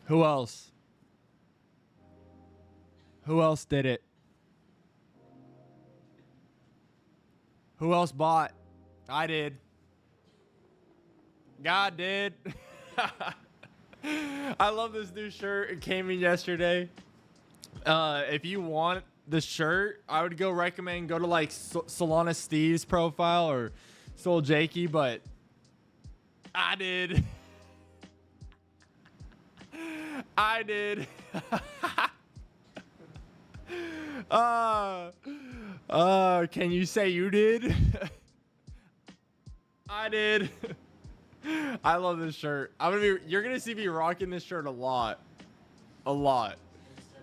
Who else? Who else did it? Who else bought? I did. God did. I love this new shirt. It came in yesterday. If you want the shirt, I would recommend go to like Solana Steve's profile or Soul Jakey, but I did. I did. Can you say you did? I did. I love this shirt. You're gonna see me rocking this shirt a lot.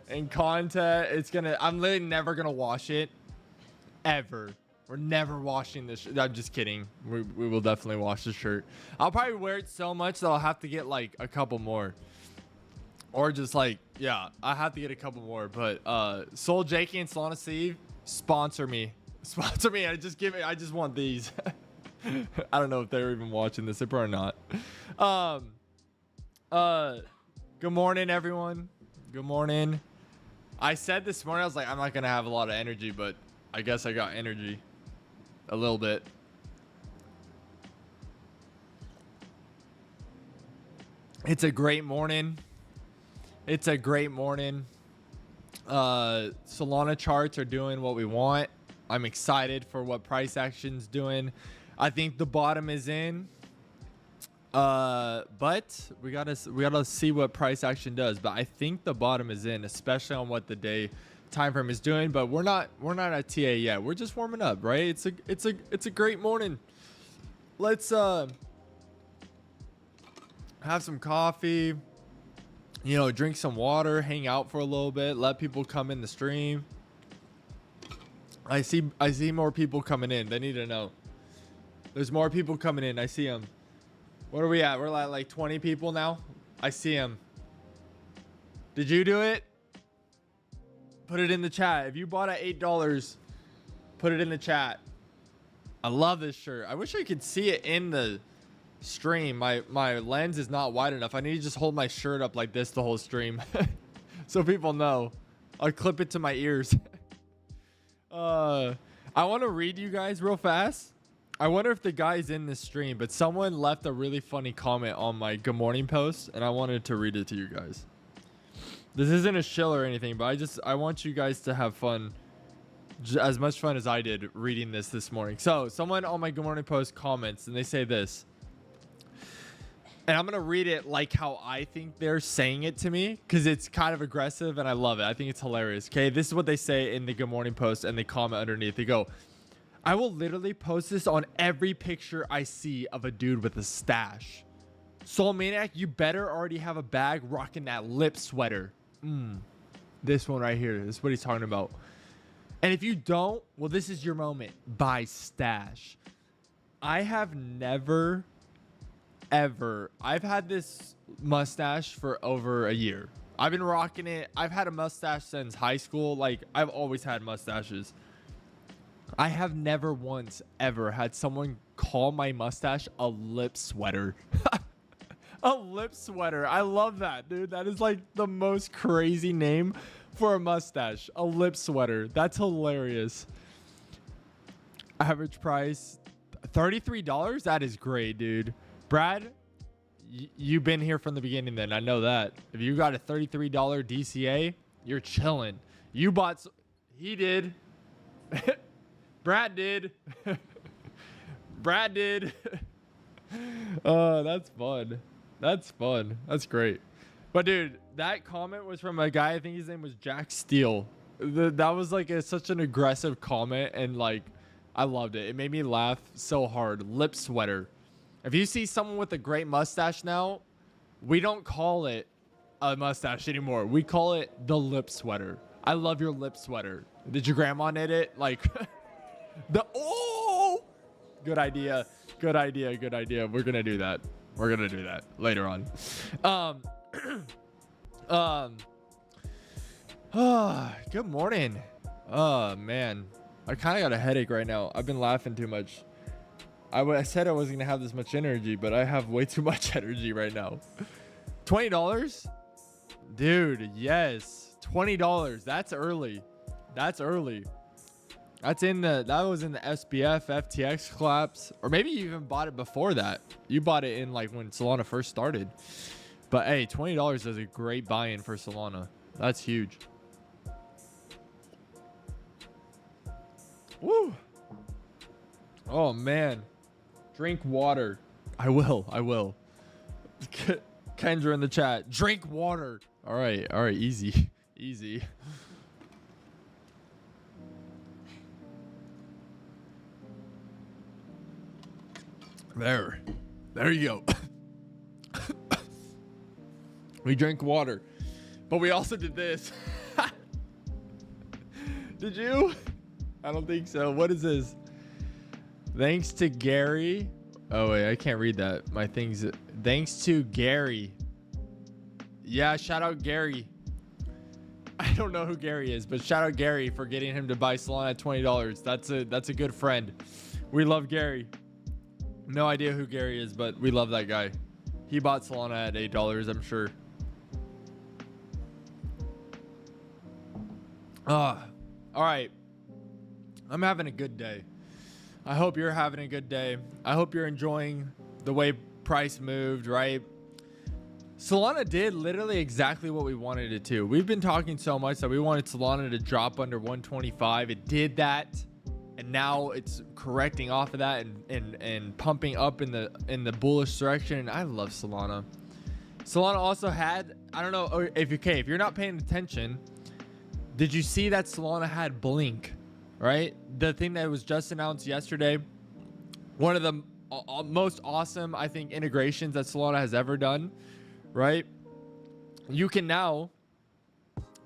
In content, I'm literally never gonna wash it ever. We're never washing this shirt. I'm just kidding. We will definitely wash the shirt. I'll probably wear it so much that I'll have to get like a couple more. Or just like, yeah, I have to get a couple more. But Soul Jakey and Solana Steve, sponsor me. Sponsor me. I just want these. I don't know if they're even watching this. They're probably not. Good morning, everyone. Good morning. I said this morning, I was like, I'm not gonna have a lot of energy, but I guess I got energy a little bit. It's a great morning. It's a great morning. Solana charts are doing what we want. I'm excited for what price action's doing. I think the bottom is in. But we gotta see what price action does. But I think the bottom is in, especially on what the day time frame is doing. But we're not at TA yet. We're just warming up, right? It's a great morning. Let's have some coffee. You know, drink some water, hang out for a little bit, let people come in the stream. I see more people coming in. They need to know. There's more people coming in. I see them. What are we at? We're at like 20 people now. I see them. Did you do it? Put it in the chat. If you bought at $8, put it in the chat. I love this shirt. I wish I could see it in the stream. My lens is not wide enough. I need to just hold my shirt up like this the whole stream so people know. I'll clip it to my ears. I want to read you guys real fast. I wonder if the guy's in this stream, but someone left a really funny comment on my good morning post and I wanted to read it to you guys. This isn't a shill or anything, but I want you guys to have fun, as much fun as I did reading this morning. So someone on my good morning post comments and they say this. And I'm going to read it like how I think they're saying it to me, because it's kind of aggressive and I love it. I think it's hilarious. Okay, this is what they say in the good morning post and they comment underneath. They go, I will literally post this on every picture I see of a dude with a stash. Soul Maniac, you better already have a bag rocking that lip sweater. This one right here. This is what he's talking about. And if you don't, well, this is your moment. Buy stash. I have never... ever. I've had this mustache for over a year. I've been rocking it. I've had a mustache since high school. Like, I've always had mustaches. I have never once ever had someone call my mustache a lip sweater. A lip sweater. I love that, dude. That is like the most crazy name for a mustache. A lip sweater. That's hilarious. Average price $33. That is great, dude. Brad, you've been here from the beginning then. I know that. If you got a $33 DCA, you're chilling. You bought... He did. Brad did. Brad did. Oh, that's fun. That's fun. That's great. But, dude, that comment was from a guy, I think his name was Jack Steele. That was like such an aggressive comment, and like, I loved it. It made me laugh so hard. Lip sweater. If you see someone with a great mustache now, we don't call it a mustache anymore. We call it the lip sweater. I love your lip sweater. Did your grandma knit it? Like, good idea. Good idea. Good idea. We're going to do that. We're going to do that later on. Good morning. Oh, man. I kind of got a headache right now. I've been laughing too much. I said I wasn't going to have this much energy, but I have way too much energy right now. $20? Dude, yes. $20. That's early. That's early. That was in the SBF FTX collapse, or maybe you even bought it before that. You bought it in like when Solana first started. But hey, $20 is a great buy-in for Solana. That's huge. Woo. Oh man. Drink water. I will. Kendra in the chat. Drink water. All right, easy. Easy. There you go. We drank water, but we also did this. Did you? I don't think so. What is this? Thanks to Gary. Oh wait, I can't read that. My thing's thanks to Gary. Yeah, shout out Gary. I don't know who Gary is, but shout out Gary for getting him to buy Solana at $20. That's a good friend. We love Gary. No idea who Gary is, but we love that guy. He bought Solana at $8, I'm sure. All right. I'm having a good day. I hope you're having a good day. I hope you're enjoying the way price moved, right? Solana did literally exactly what we wanted it to. We've been talking so much that we wanted Solana to drop under 125. It did that. And now it's correcting off of that and pumping up in the bullish direction. I love Solana. Solana also had, I don't know if you're not paying attention, did you see that Solana had Blink, right? The thing that was just announced yesterday. One of the most awesome, I think, integrations that Solana has ever done, right? You can now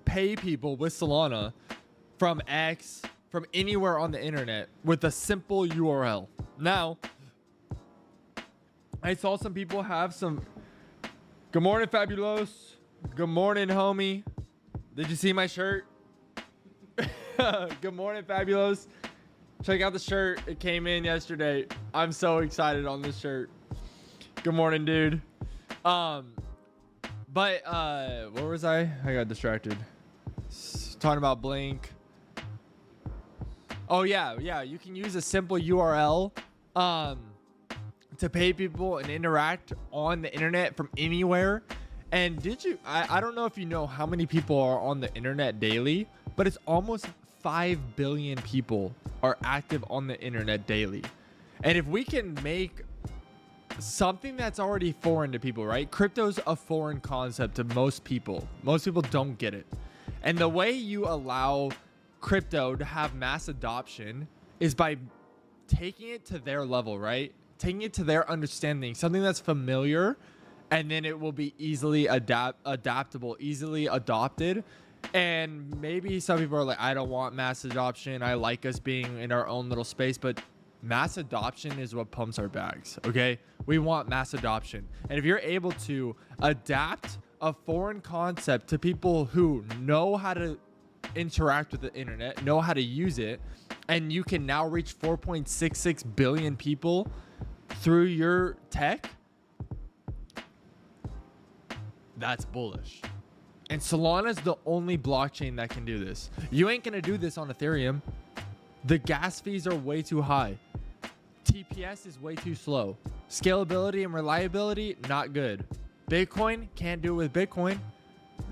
pay people with Solana from X, from anywhere on the internet with a simple URL. Now, I saw some people have some. Good morning, Fabulous. Good morning, homie. Did you see my shirt? Good morning, Fabulous. Check out the shirt. It came in yesterday. I'm so excited on this shirt. Good morning, dude. But where was I? I got distracted. Talking about Blink. Oh yeah, you can use a simple URL to pay people and interact on the internet from anywhere. And I don't know if you know how many people are on the internet daily, but it's almost 5 billion people are active on the internet daily. And if we can make something that's already foreign to people, right? Crypto's a foreign concept to most people. Most people don't get it. And the way you allow crypto to have mass adoption is by taking it to their level, right? Taking it to their understanding, something that's familiar, and then it will be easily adaptable, easily adopted. And maybe some people are like, I don't want mass adoption. I like us being in our own little space, but mass adoption is what pumps our bags, okay? We want mass adoption. And if you're able to adapt a foreign concept to people who know how to interact with the internet, know how to use it, and you can now reach 4.66 billion people through your tech, that's bullish. And Solana is the only blockchain that can do this. You ain't gonna do this on Ethereum. The gas fees are way too high. TPS is way too slow. Scalability and reliability, not good. Bitcoin, can't do it with Bitcoin.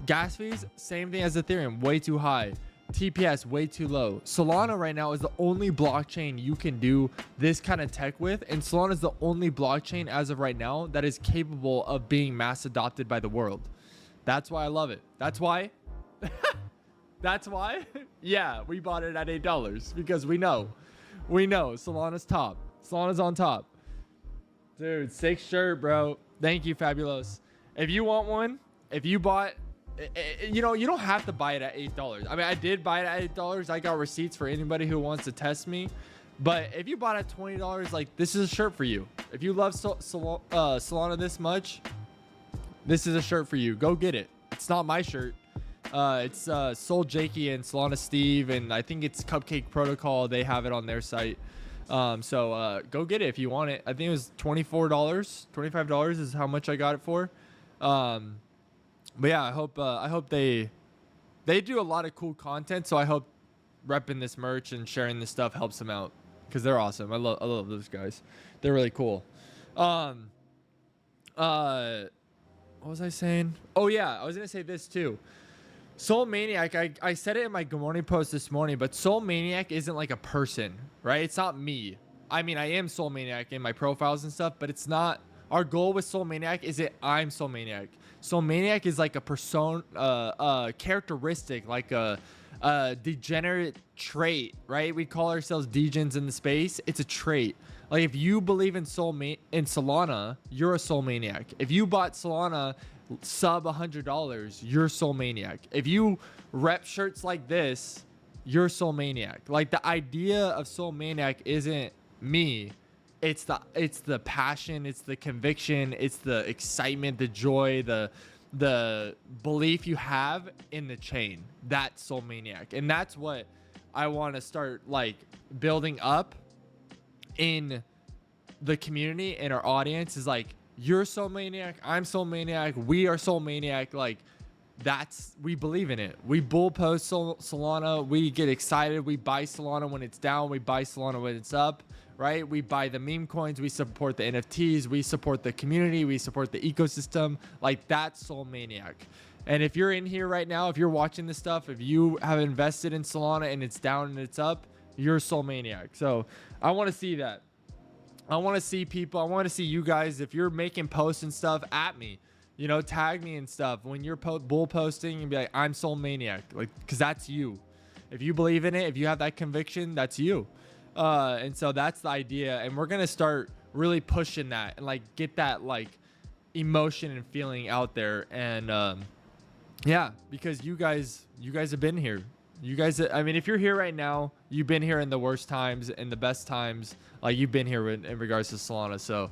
Gas fees, same thing as Ethereum, way too high. TPS, way too low. Solana right now is the only blockchain you can do this kind of tech with. And Solana is the only blockchain as of right now that is capable of being mass adopted by the world. That's why I love it. That's why. That's why. Yeah, we bought it at $8 because we know Solana's top. Solana's on top. Dude, sick shirt, bro. Thank you, Fabulous. If you want one, if you bought, you know, you don't have to buy it at $8. I mean, I did buy it at $8. I got receipts for anybody who wants to test me. But if you bought it at $20, like, this is a shirt for you. If you love Solana this much, this is a shirt for you. Go get it. It's not my shirt. It's Soul Jakey and Solana Steve, and I think it's Cupcake Protocol. They have it on their site. So go get it if you want it. I think it was $24. $25 is how much I got it for. But yeah, I hope they do a lot of cool content. So I hope repping this merch and sharing this stuff helps them out, because they're awesome. I love those guys. They're really cool. What was I saying? Oh yeah, I was gonna say this too. Soul Maniac, I said it in my good morning post this morning, but Soul Maniac isn't like a person, right? It's not me. I mean, I am Soul Maniac in my profiles and stuff, but it's not. Our goal with Soul Maniac is that I'm Soul Maniac. Soul Maniac is like a characteristic, like a degenerate trait, right? We call ourselves degens in the space. It's a trait. Like if you believe in Solana, you're a Soul Maniac. If you bought Solana sub $100, you're Soul Maniac. If you rep shirts like this, you're Soul Maniac. Like the idea of Soul Maniac isn't me. It's the passion, it's the conviction, it's the excitement, the joy, the belief you have in the chain. That's Soul Maniac. And that's what I want to start like building up in the community and our audience, is like, you're Soul Maniac, I'm Soul Maniac, we are Soul Maniac. Like we believe in it. We bull post Solana, we get excited, we buy Solana when it's down, we buy Solana when it's up, right? We buy the meme coins, we support the NFTs, we support the community, we support the ecosystem. Like that's Soul Maniac. And if you're in here right now, if you're watching this stuff, if you have invested in Solana and it's down and it's up, you're Soul Maniac. So I want to see that. I want to see people. I want to see you guys. If you're making posts and stuff, at me, you know, tag me and stuff when you're bull posting, and be like, I'm Soul Maniac, like, because that's you. If you believe in it, if you have that conviction, that's you. And so that's the idea, and we're gonna start really pushing that and like get that like emotion and feeling out there. And yeah, because you guys have been here. You guys, I mean, if you're here right now, you've been here in the worst times and the best times. Like you've been here in regards to Solana. So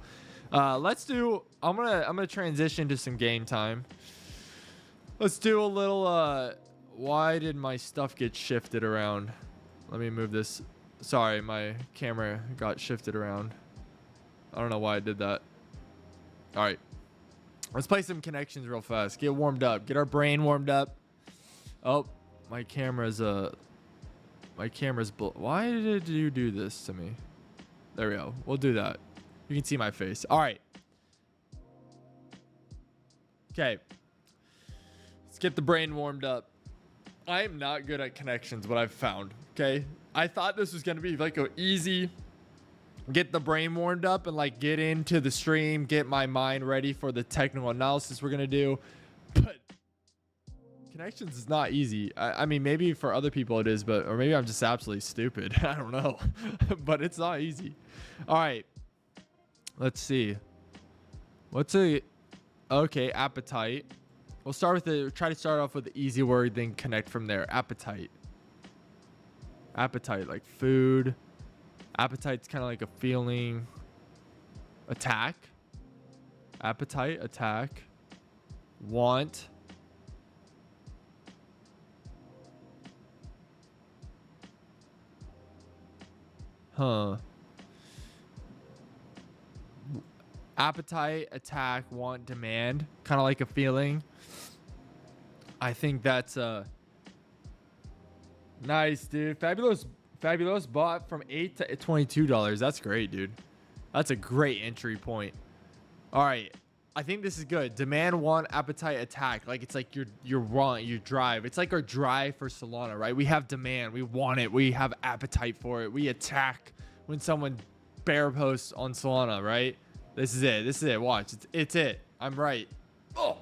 let's do. I'm gonna transition to some game time. Let's do a little. Why did my stuff get shifted around? Let me move this. Sorry, my camera got shifted around. I don't know why I did that. All right, let's play some connections real fast. Get warmed up. Get our brain warmed up. Oh. My camera's why did you do this to me? There we go. We'll do that. You can see my face. All right. Okay. Let's get the brain warmed up. I am not good at connections, what I've found. Okay. I thought this was going to be like an easy get the brain warmed up and like get into the stream, get my mind ready for the technical analysis we're going to do. But connections is not easy. I mean, maybe for other people it is, but or maybe I'm just absolutely stupid. I don't know. But it's not easy. All right. Let's see. Okay, appetite. We'll start with try to start off with the easy word, then connect from there. Appetite. Appetite, like food. Appetite's kind of like a feeling. Attack. Appetite, attack. Want. Huh. Appetite, attack, want, demand. Kind of like a feeling. I think that's nice, dude. Fabulous bought from $8 to $22. That's great, dude. That's a great entry point. All right. I think this is good. Demand, want, appetite, attack. Like it's like your want, your drive. It's like our drive for Solana, right? We have demand, we want it, we have appetite for it. We attack when someone bear posts on Solana, right? This is it. This is it. Watch. It's it. I'm right. Oh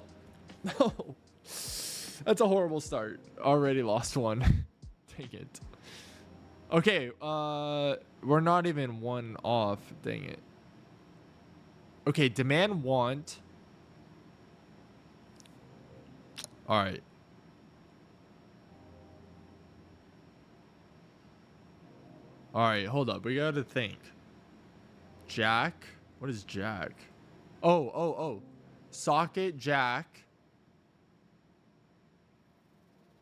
no. That's a horrible start. Already lost one. Dang it. Okay, we're not even one off. Dang it. Okay, demand, want. All right. All right, hold up. We got to think. Jack. What is Jack? Oh. Socket, Jack.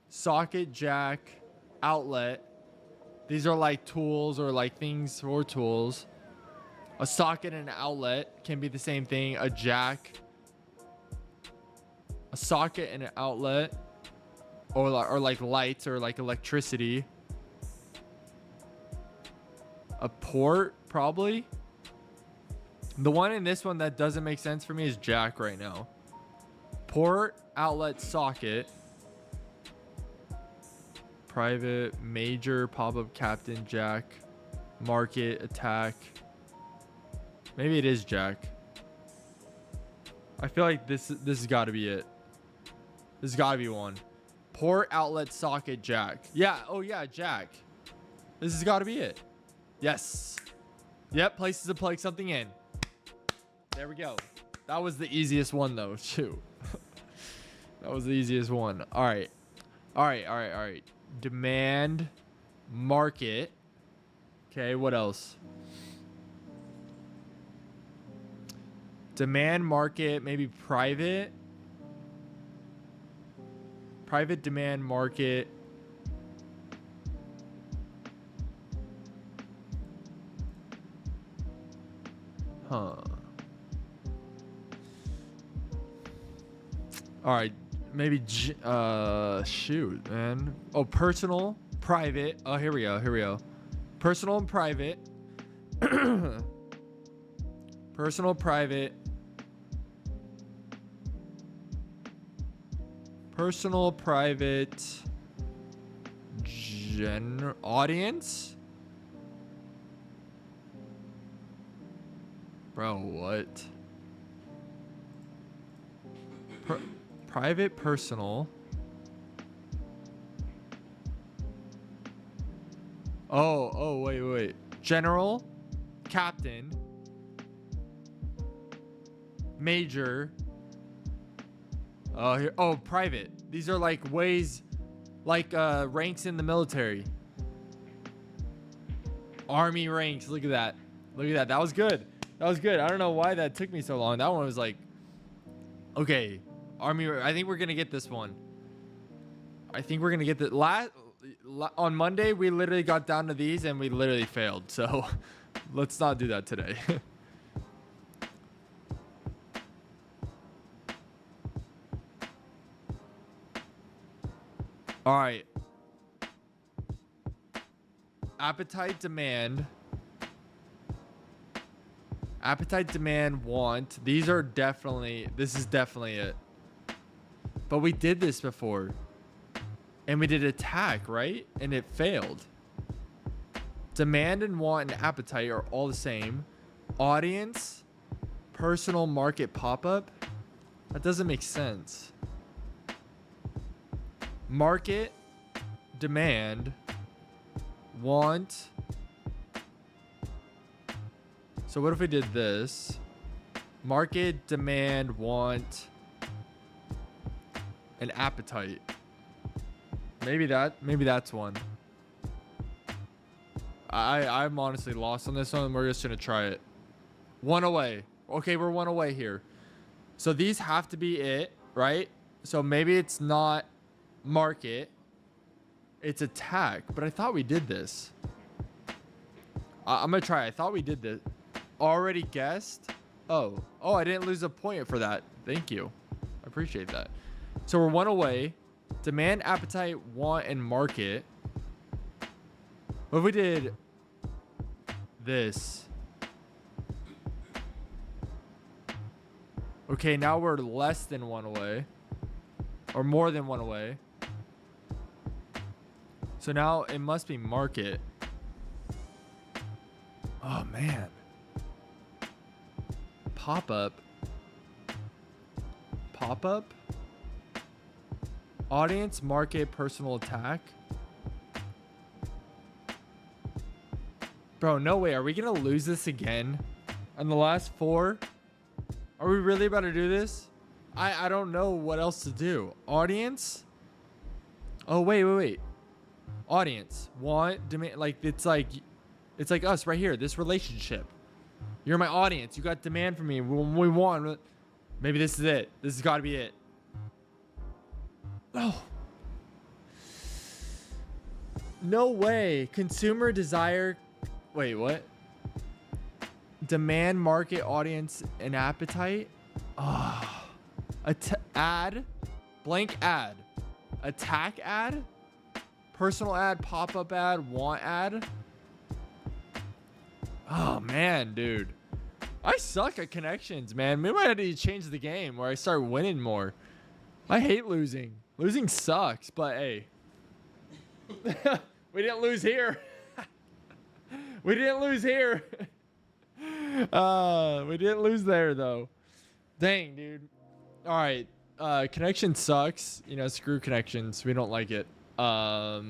Socket, Jack, outlet. These are like tools or like things for tools. A socket and an outlet can be the same thing. A jack. A socket and an outlet, or like lights or like electricity. A port, probably. The one in this one that doesn't make sense for me is jack right now. Port, outlet, socket. Private, major, pop-up, captain, jack, market, attack. Maybe it is jack. I feel like this has got to be it. This has got to be one. Port, outlet, socket, jack. Yeah. Oh yeah, jack. This has got to be it. Yes. Yep. Places to plug something in. There we go. That was the easiest one though. Shoot. That was the easiest one. All right. All right. Demand, market. Okay. What else? Demand, market, maybe private. Private, demand, market. Huh. All right, maybe shoot, man. Oh, personal, private. Oh, here we go. Personal and private. Personal, private. Personal, private. Audience. Bro, what? Private, personal. Oh, wait. General, captain, major. Here. Oh, private. These are like ways, like ranks in the military. Army ranks. Look at that. That was good. I don't know why that took me so long. That one was like, okay. Army. I think we're gonna get this one. I think we're gonna get the on Monday. We literally got down to these and we literally failed. So let's not do that today. All right. Appetite, demand. Appetite, demand, want. These are definitely. This is definitely it. But we did this before. And we did attack, right? And it failed. Demand and want and appetite are all the same. Audience, personal, market, pop-up. That doesn't make sense. Market, demand, want. So what if we did this? Market, demand, want, and appetite. Maybe that's one. I'm honestly lost on this one. We're just gonna try it. One away. Okay, we're one away here. So these have to be it, right? So maybe it's not market. It's attack. But I thought we did this. I'm gonna try. I thought we did this. Already guessed. Oh, I didn't lose a point for that. Thank you. I appreciate that. So we're one away. Demand, appetite, want, and market. What if we did this? Okay, now we're less than one away. Or more than one away. So now it must be market. Oh, man. Pop-up. Pop-up? Audience, market, personal, attack. Bro, no way. Are we going to lose this again? On the last four? Are we really about to do this? I don't know what else to do. Audience? Oh, wait. Audience. Want, demand. Like, it's like us right here. This relationship. You're my audience. You got demand from me. We want. Maybe this is it. This has got to be it. Oh. No way. Consumer, desire. Wait, what? Demand, market, audience, and appetite. Oh. ad, blank ad, attack ad, personal ad, pop-up ad, want ad. Oh man, dude, I suck at connections, man. We might have to change the game where I start winning more. I hate losing. Losing sucks, but hey, we didn't lose here. We didn't lose here. We didn't lose there though. Dang, dude. All right. Connection sucks. You know, screw connections. We don't like it. Well,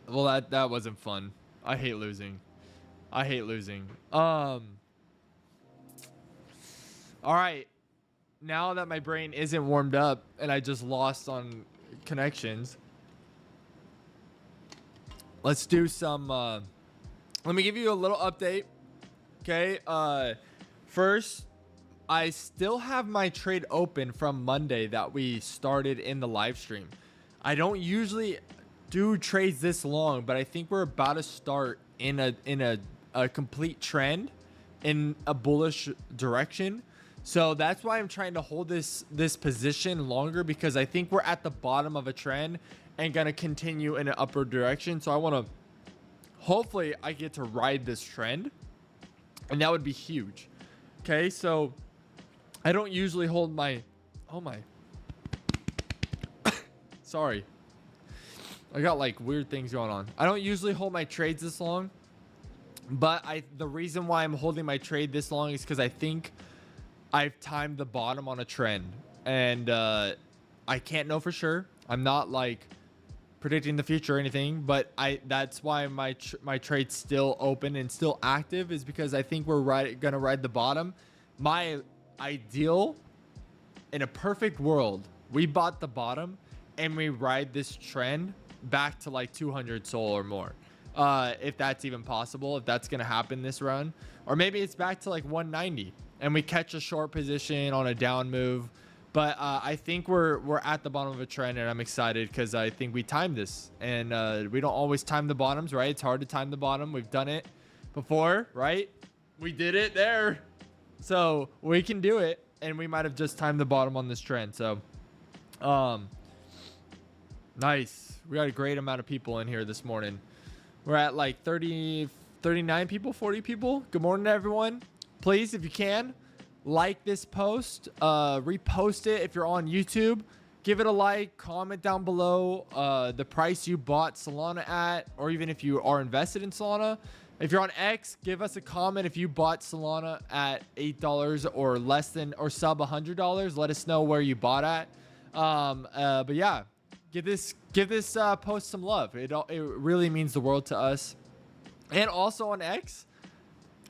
that wasn't fun. I hate losing. I hate losing. All right. Now that my brain isn't warmed up and I just lost on connections, let's do some. Let me give you a little update. Okay. First, I still have my trade open from Monday that we started in the live stream. I don't usually do trades this long, but I think we're about to start in a complete trend in a bullish direction. So that's why I'm trying to hold this position longer, because I think we're at the bottom of a trend and gonna continue in an upward direction. So I want to, hopefully I get to ride this trend, and that would be huge. Okay, so I don't usually hold my, oh my, sorry, I got like weird things going on. I don't usually hold my trades this long, but the reason why I'm holding my trade this long is because I think I've timed the bottom on a trend, and I can't know for sure. I'm not like predicting the future or anything, but that's why my trade's still open and still active, is because I think we're gonna ride the bottom. My ideal, in a perfect world, we bought the bottom and we ride this trend back to like 200 SOL or more, if that's even possible, if that's gonna happen this run, or maybe it's back to like 190 and we catch a short position on a down move. But I think we're at the bottom of a trend, and I'm excited because I think we timed this, and we don't always time the bottoms, right? It's hard to time the bottom. We've done it before, right? We did it there, so we can do it, and we might have just timed the bottom on this trend. So nice. We got a great amount of people in here this morning. We're at like 30, 39 people, 40 people. Good morning, everyone. Please, if you can, like this post, repost it. If you're on YouTube, give it a like, comment down below the price you bought Solana at, or even if you are invested in Solana. If you're on X, give us a comment if you bought Solana at $8 or less than, or sub $100. Let us know where you bought at. But yeah, give this post some love. It really means the world to us. And also on X,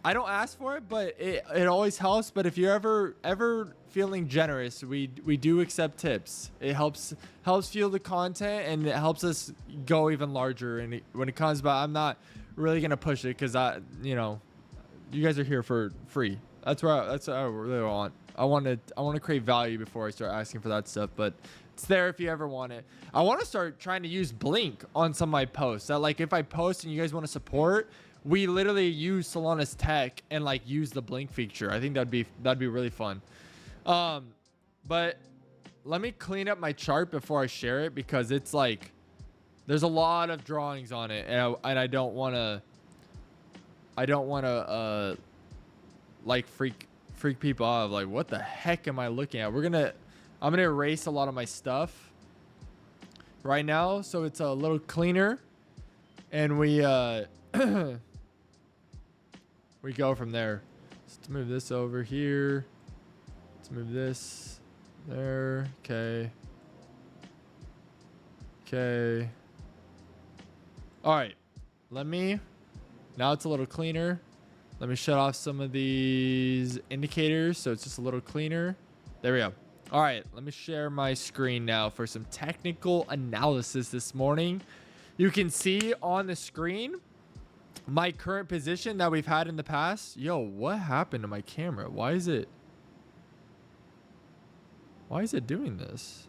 I don't ask for it, but it always helps. But if you're ever feeling generous, we do accept tips. It helps fuel the content, and it helps us go even larger. And when it comes by, I'm not really gonna push it, because you guys are here for free. That's what I really want. I want to create value before I start asking for that stuff. But it's there if you ever want it. I want to start trying to use Blink on some of my posts. That, like, if I post and you guys want to support, we literally use Solana's tech and like use the Blink feature. I think that'd be really fun. But let me clean up my chart before I share it, because it's like there's a lot of drawings on it, and I don't want to like freak people out of like, what the heck am I looking at? I'm gonna erase a lot of my stuff right now, so it's a little cleaner, and we we go from there. Let's move this over here. Let's move this there. Okay. All right. Now it's a little cleaner. Let me shut off some of these indicators so it's just a little cleaner. There we go. All right. Let me share my screen now for some technical analysis this morning. You can see on the screen my current position that we've had in the past. Yo, what happened to my camera? Why is it doing this?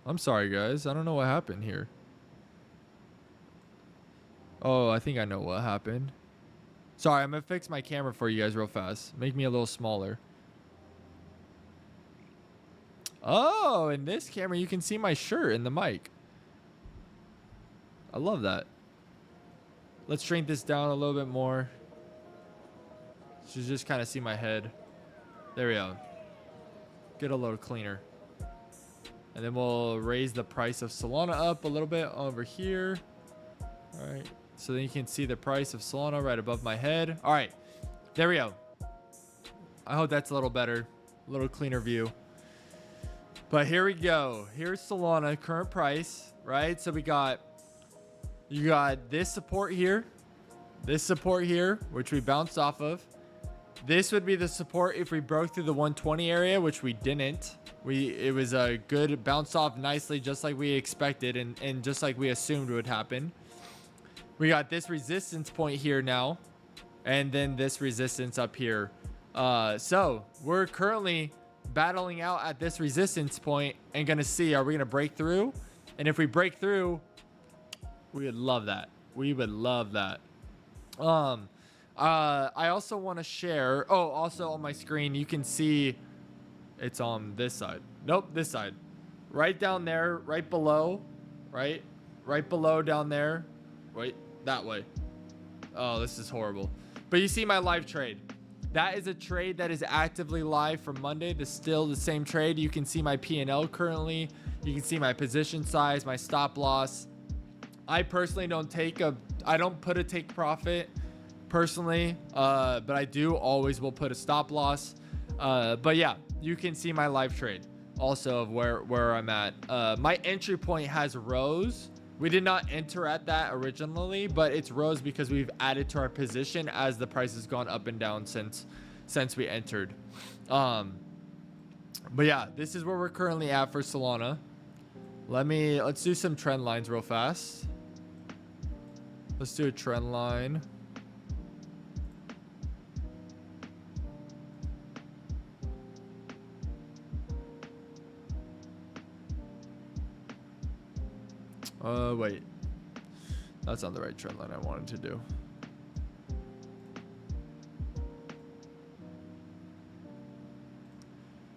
I'm sorry, guys. I don't know what happened here. Oh, I think I know what happened. Sorry, I'm gonna fix my camera for you guys real fast. Make me a little smaller. Oh, in this camera, you can see my shirt in the mic. I love that. Let's shrink this down a little bit more. So you just kind of see my head. There we go. Get a little cleaner. And then we'll raise the price of Solana up a little bit over here. All right. So then you can see the price of Solana right above my head. All right. There we go. I hope that's a little better. A little cleaner view. But here we go. Here's Solana current price, right? So you got this support here, which we bounced off of. This would be the support if we broke through the 120 area, which we didn't. It was a good bounce off nicely, just like we expected and just like we assumed would happen. We got this resistance point here now, and then this resistance up here. So we're currently battling out at this resistance point and gonna see, are we gonna break through? And if we break through, we would love that. We would love that. I also want to share. Oh, also on my screen, you can see it's on this side. Nope, this side. Right down there, right below, right below down there. Wait, that way. Oh, this is horrible. But you see my live trade. That is a trade that is actively live from Monday. It's still the same trade. You can see my P&L currently. You can see my position size, my stop loss. I personally don't put a take profit personally, but I do always will put a stop loss. But yeah, you can see my live trade also of where I'm at. My entry point has rose. We did not enter at that originally, but it's rose because we've added to our position as the price has gone up and down since we entered. But yeah, this is where we're currently at for Solana. Let's do some trend lines real fast. Let's do a trend line. Wait. That's not the right trend line I wanted to do.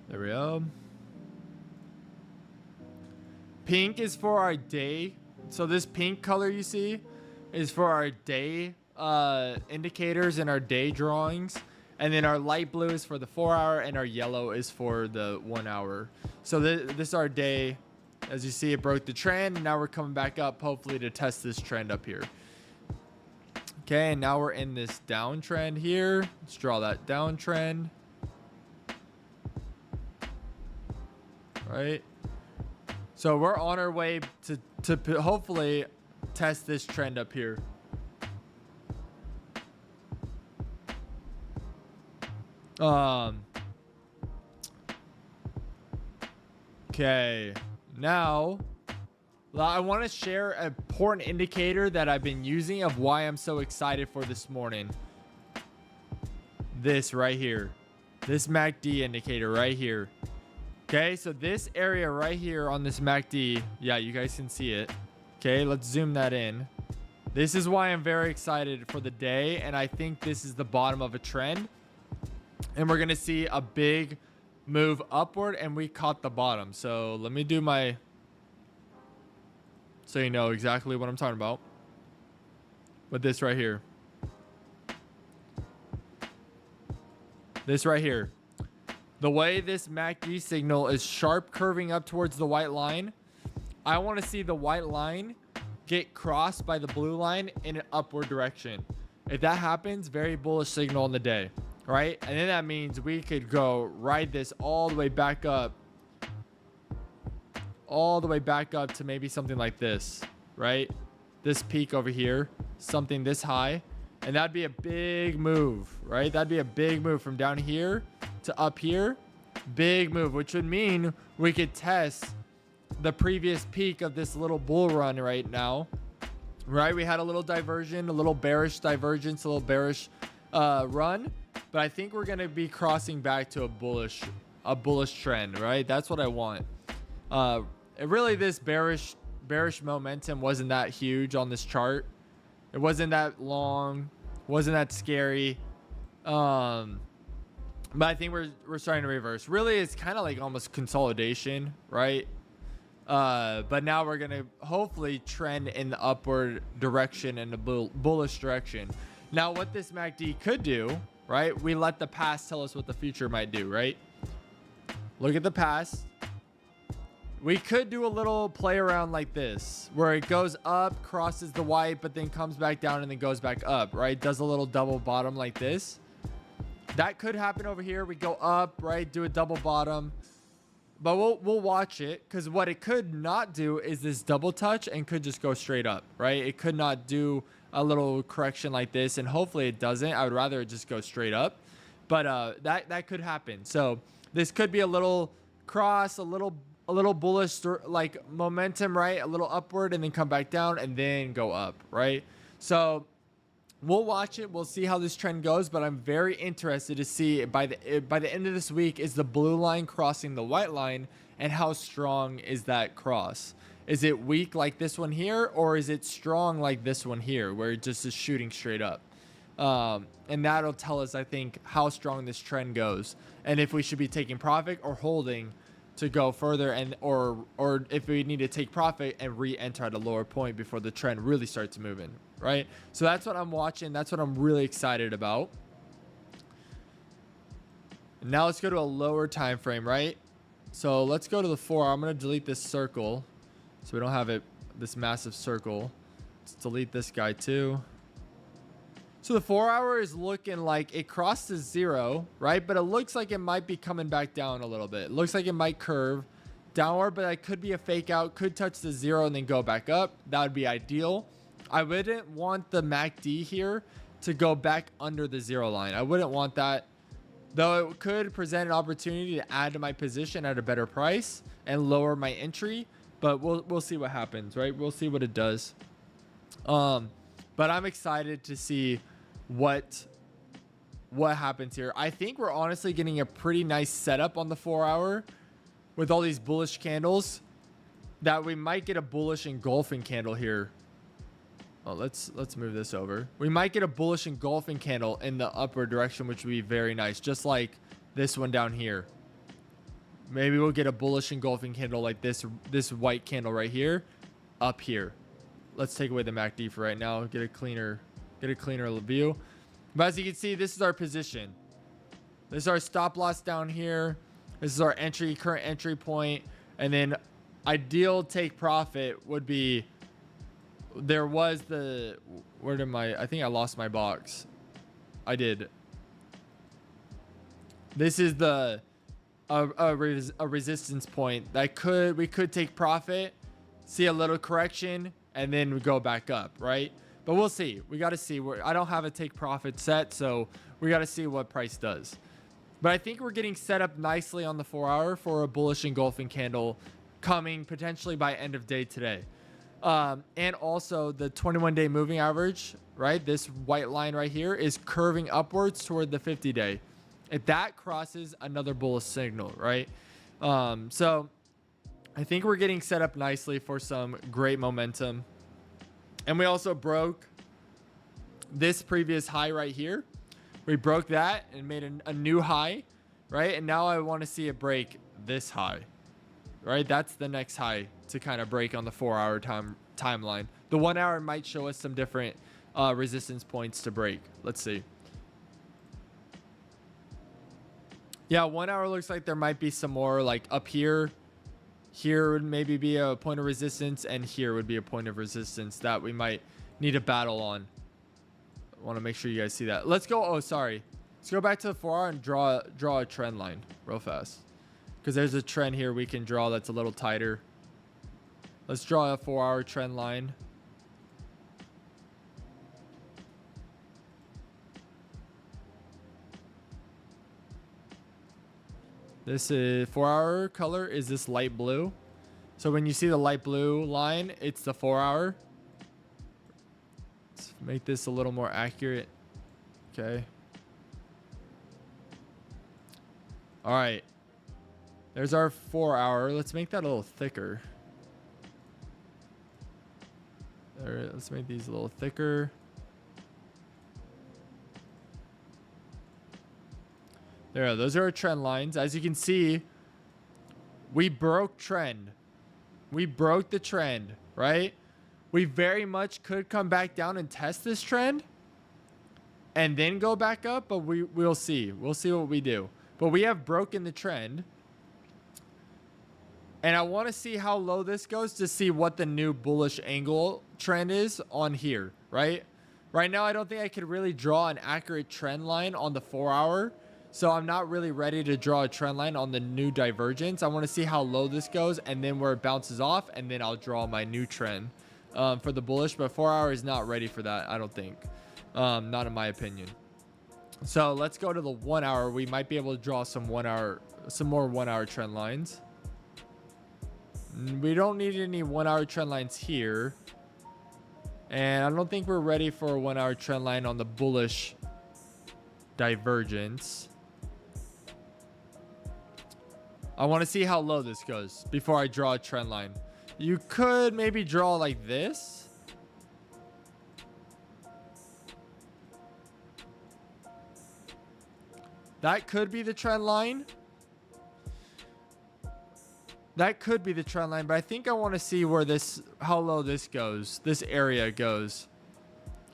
There we go. Pink is for our day. So this pink color you see is for our day indicators and our day drawings. And then our light blue is for the 4 hour and our yellow is for the 1 hour. So this is our day. As you see, it broke the trend, and now we're coming back up, hopefully to test this trend up here. Okay, and now we're in this downtrend here. Let's draw that downtrend. Right. So we're on our way to hopefully test this trend up here. Okay. Now, I want to share an important indicator that I've been using of why I'm so excited for this morning. This right here. This MACD indicator right here. Okay, so this area right here on this MACD, yeah, you guys can see it. Okay, let's zoom that in. This is why I'm very excited for the day, and I think this is the bottom of a trend. And we're going to see a big move upward, and we caught the bottom. So let me do my, so you know exactly what I'm talking about with this right here. This right here, the way this MACD signal is sharp curving up towards the white line, I want to see the white line get crossed by the blue line in an upward direction. If that happens, very bullish signal on the day. Right, and then that means we could go ride this all the way back up, to maybe something like this, right? This peak over here, something this high, and that'd be a big move, right? That'd be a big move from down here to up here, big move, which would mean we could test the previous peak of this little bull run right now, right? We had a little diversion, a little bearish divergence, a little bearish run. But I think we're going to be crossing back to a bullish trend, right? That's what I want. Really, this bearish momentum wasn't that huge on this chart. It wasn't that long, wasn't that scary. But I think we're starting to reverse. Really, it's kind of like almost consolidation, right? But now we're gonna hopefully trend in the upward direction and the bullish direction. Now, what this MACD could do, right? We let the past tell us what the future might do, right? Look at the past. We could do a little play around like this, where it goes up, crosses the white, but then comes back down and then goes back up, right? Does a little double bottom like this. That could happen over here. We go up, right? Do a double bottom. But we'll watch it, because what it could not do is this double touch and could just go straight up, right? It could not do a little correction like this, and hopefully it doesn't. I would rather it just go straight up, but that could happen. So this could be a little cross, a little bullish like momentum, right? A little upward and then come back down and then go up, right? So we'll watch it. We'll see how this trend goes, but I'm very interested to see by the end of this week, is the blue line crossing the white line, and how strong is that cross? Is it weak like this one here, or is it strong like this one here, where it just is shooting straight up? And that'll tell us, I think, how strong this trend goes, and if we should be taking profit or holding to go further, and or if we need to take profit and re-enter at a lower point before the trend really starts moving, right? So that's what I'm watching. That's what I'm really excited about. Now let's go to a lower time frame, right? So let's go to the 4 hour. I'm going to delete this circle so we don't have this massive circle. Let's delete this guy too. So the 4 hour is looking like it crossed to 0, right? But it looks like it might be coming back down a little bit. It looks like it might curve downward, but that could be a fake out. Could touch the 0 and then go back up. That would be ideal. I wouldn't want the MACD here to go back under the 0 line. I wouldn't want that, though it could present an opportunity to add to my position at a better price and lower my entry. But we'll see what happens, right? We'll see what it does. But I'm excited to see what happens here. I think we're honestly getting a pretty nice setup on the 4 hour with all these bullish candles, that we might get a bullish engulfing candle here. Oh, let's move this over. We might get a bullish engulfing candle in the upward direction, which would be very nice, just like this one down here. Maybe we'll get a bullish engulfing candle like this white candle right here, up here. Let's take away the MACD for right now. Get a cleaner view. But as you can see, this is our position. This is our stop loss down here. This is our current entry point. And then ideal take profit would be, there was the, where did I think I lost my box. I did. This is a resistance point that we could take profit, see a little correction, and then we go back up, right? But we'll see. We got to see. I don't have a take profit set, so we got to see what price does. But I think we're getting set up nicely on the 4 hour for a bullish engulfing candle coming potentially by end of day today. And also the 21-day moving average, right? This white line right here is curving upwards toward the 50-day. If that crosses, another bullish signal, right? So I think we're getting set up nicely for some great momentum. And we also broke this previous high right here. We broke that and made a new high, right? And now I want to see it break this high, right? That's the next high to kind of break on the 4 hour timeline. The 1 hour might show us some different resistance points to break. Let's see. Yeah, 1 hour looks like there might be some more, like up here. Here would maybe be a point of resistance, and here would be a point of resistance that we might need a battle on. I want to make sure you guys see that. Let's go. Oh, sorry. Let's go back to the 4 hour and draw a trend line real fast, because there's a trend here we can draw that's a little tighter. Let's draw a 4 hour trend line. This is 4 hour color is this light blue. So when you see the light blue line, it's the 4 hour. Let's make this a little more accurate. Okay. All right. There's our 4 hour. Let's make that a little thicker. There, let's make these a little thicker. There, those are our trend lines. As you can see, we broke trend. We broke the trend, right? We very much could come back down and test this trend and then go back up, but we'll see. We'll see what we do. But we have broken the trend. And I want to see how low this goes to see what the new bullish angle trend is on here, right? Right now, I don't think I could really draw an accurate trend line on the 4 hour. So I'm not really ready to draw a trend line on the new divergence. I want to see how low this goes and then where it bounces off. And then I'll draw my new trend for the bullish. But 4 hour is not ready for that, I don't think. Not in my opinion. So let's go to the 1 hour. We might be able to draw some more 1 hour trend lines. We don't need any 1 hour trend lines here. And I don't think we're ready for a 1 hour trend line on the bullish divergence. I want to see how low this goes before I draw a trend line. You could maybe draw like this. That could be the trend line. That could be the trend line, but I think I want to see where how low this goes, this area goes.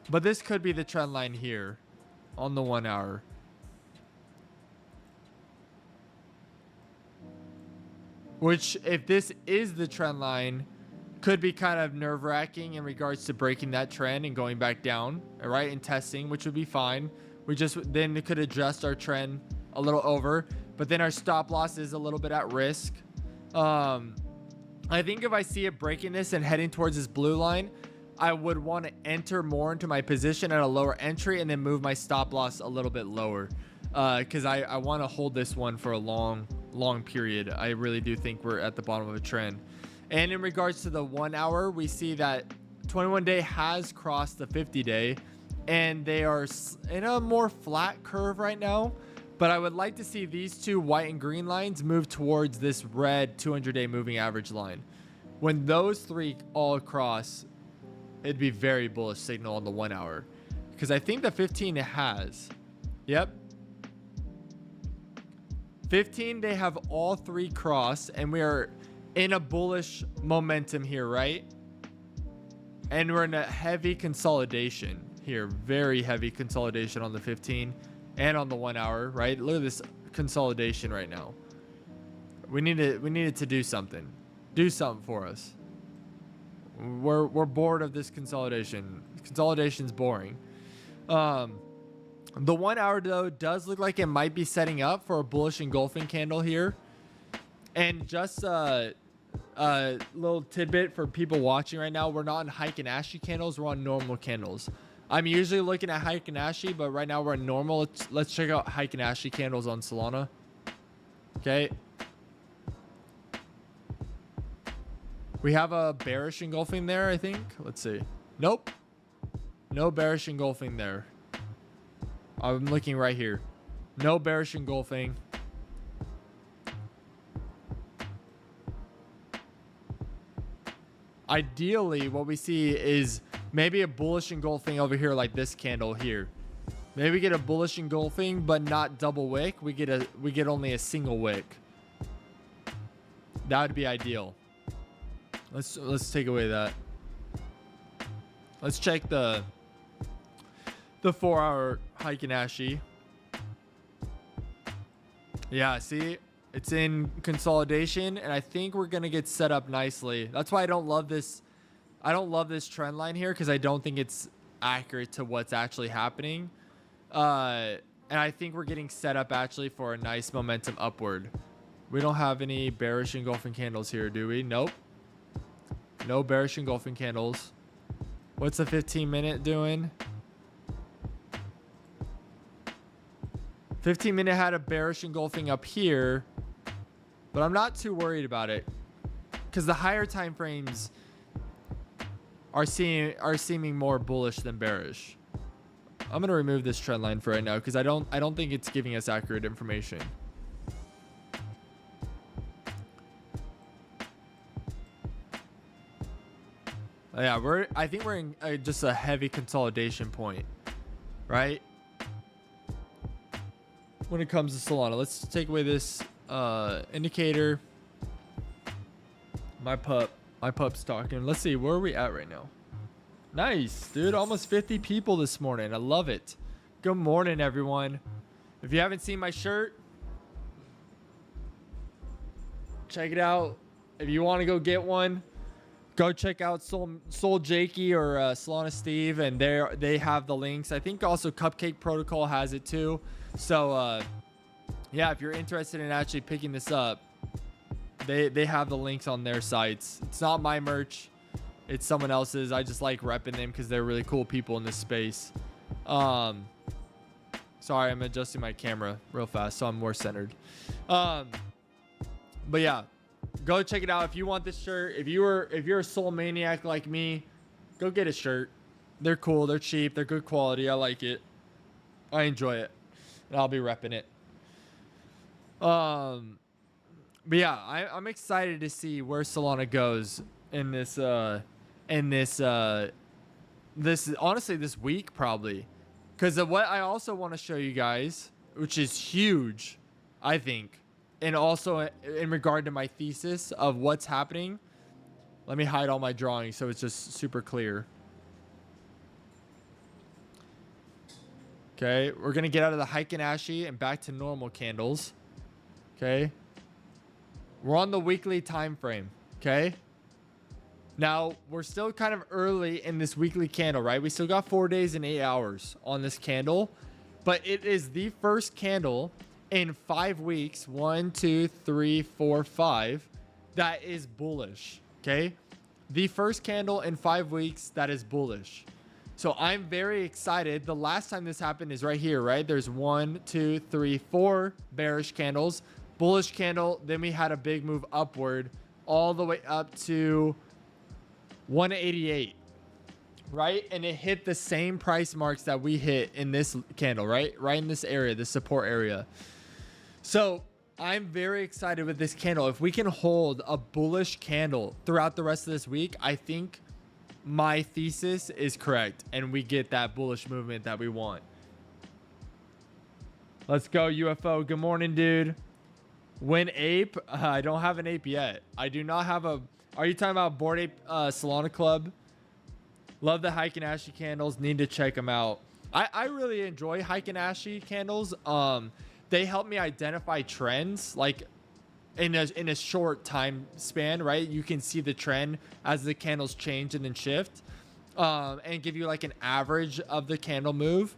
But this could be the trend line here on the 1 hour. Which, if this is the trend line, could be kind of nerve-wracking in regards to breaking that trend and going back down, right, and testing, which would be fine. We just then could adjust our trend a little over, but then our stop loss is a little bit at risk. I think if I see it breaking this and heading towards this blue line, I would want to enter more into my position at a lower entry and then move my stop loss a little bit lower, because I want to hold this one for a long period. I really do think we're at the bottom of a trend. And in regards to the 1 hour, we see that 21 day has crossed the 50 day and they are in a more flat curve right now. But I would like to see these two white and green lines move towards this red 200-day moving average line. When those three all cross, it'd be very bullish signal on the 1 hour. Because I think the 15 it has. Yep. 15, they have all three cross. And we are in a bullish momentum here, right? And we're in a heavy consolidation here. Very heavy consolidation on the 15. And on the 1 hour, right? Look at this consolidation right now. We needed to do something. Do something for us. We're bored of this consolidation. Consolidation's boring. The 1 hour though does look like it might be setting up for a bullish engulfing candle here. And just a little tidbit for people watching right now, we're not on Heikin-Ashi candles, we're on normal candles. I'm usually looking at Heikin-Ashi, but right now we're in normal. Let's check out Heikin-Ashi candles on Solana. Okay. We have a bearish engulfing there, I think. Let's see. Nope. No bearish engulfing there. I'm looking right here. No bearish engulfing. Ideally, what we see is maybe a bullish engulfing over here like this candle here. Maybe we get a bullish engulfing, but not double wick. We get only a single wick. That would be ideal. Let's take away that. Let's check the 4 hour Heikin-Ashi. Yeah, see? It's in consolidation, and I think we're gonna get set up nicely. That's why I don't love this. I don't love this trend line here because I don't think it's accurate to what's actually happening. And I think we're getting set up actually for a nice momentum upward. We don't have any bearish engulfing candles here, do we? Nope. No bearish engulfing candles. What's the 15-minute doing? 15-minute had a bearish engulfing up here, but I'm not too worried about it because the higher time frames are seeming more bullish than bearish. I'm gonna remove this trend line for right now because I don't think it's giving us accurate information. Yeah, I think we're in just a heavy consolidation point, right? when it comes to Solana. Let's take away this indicator. My pup's talking. Let's see, where are we at right now? Nice, dude. Almost 50 people this morning. I love it. Good morning, everyone. If you haven't seen my shirt, check it out. If you want to go get one, go check out Soul Jakey or Solana Steve, and they have the links. I think also Cupcake Protocol has it too. So yeah, if you're interested in actually picking this up, they have the links on their sites. It's not my merch, it's someone else's. I just like repping them because they're really cool people in this space. Sorry, I'm adjusting my camera real fast so I'm more centered. But yeah, go check it out if you want this shirt. If you're a Soul Maniac like me, go get a shirt. They're cool, they're cheap, they're good quality. I like it, I enjoy it, and I'll be repping it. But yeah, I'm excited to see where Solana goes in this honestly this week probably, because of what I also want to show you guys, which is huge, I think, and also in regard to my thesis of what's happening. Let me hide all my drawings so it's just super clear. Okay, we're gonna get out of the Heiken Ashi and back to normal candles. Okay, we're on the weekly time frame. Okay, now we're still kind of early in this weekly candle, right? We still got 4 days and 8 hours on this candle, but it is the first candle in 5 weeks, 1, 2, 3, 4, 5, that is bullish. Okay, the first candle in 5 weeks that is bullish. So I'm very excited. The last time this happened is right here, right? There's 1, 2, 3, 4 bearish candles, bullish candle. Then we had a big move upward all the way up to 188, right? And it hit the same price marks that we hit in this candle, right? Right in this area, the support area. So I'm very excited with this candle. If we can hold a bullish candle throughout the rest of this week, I think my thesis is correct and we get that bullish movement that we want. Let's go, UFO. Good morning, dude. Win ape? I don't have an ape yet. I do not have a... Are you talking about Bored Ape Solana Club? Love the Heiken Ashi candles. Need to check them out. I really enjoy Heiken Ashi candles. They help me identify trends, like in a short time span, right? You can see the trend as the candles change and then shift, and give you like an average of the candle move.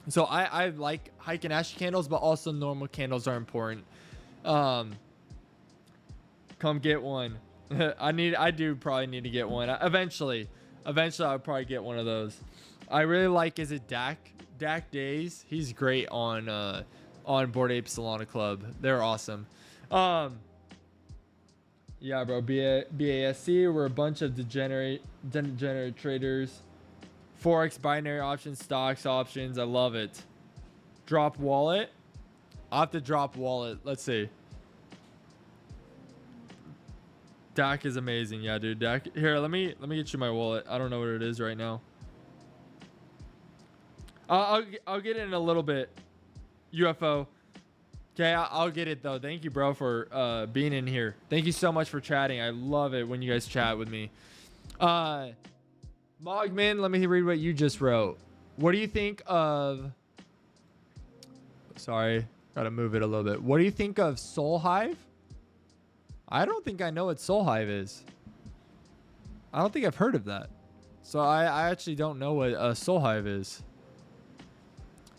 So I like Heiken Ashi candles, but also normal candles are important. Come get one. I do probably need to get one eventually. I'll probably get one of those. I really like, is it Dak Days? He's great on Bored Ape Solana Club. They're awesome. Yeah, bro. BASC, we're a bunch of degenerate traders. Forex, binary options, stocks, options. I love it. Drop wallet. I'll have to drop wallet. Let's see. Dak is amazing. Yeah, dude. Dak. Here, let me get you my wallet. I don't know what it is right now. I'll get it in a little bit. UFO. Okay, I'll get it though. Thank you, bro, for being in here. Thank you so much for chatting. I love it when you guys chat with me. Mogman, let me read what you just wrote. What do you think of... Sorry, gotta move it a little bit. What do you think of Soul Hive? I don't think I know what Soul Hive is. I don't think I've heard of that. So I actually don't know what a Soul Hive is.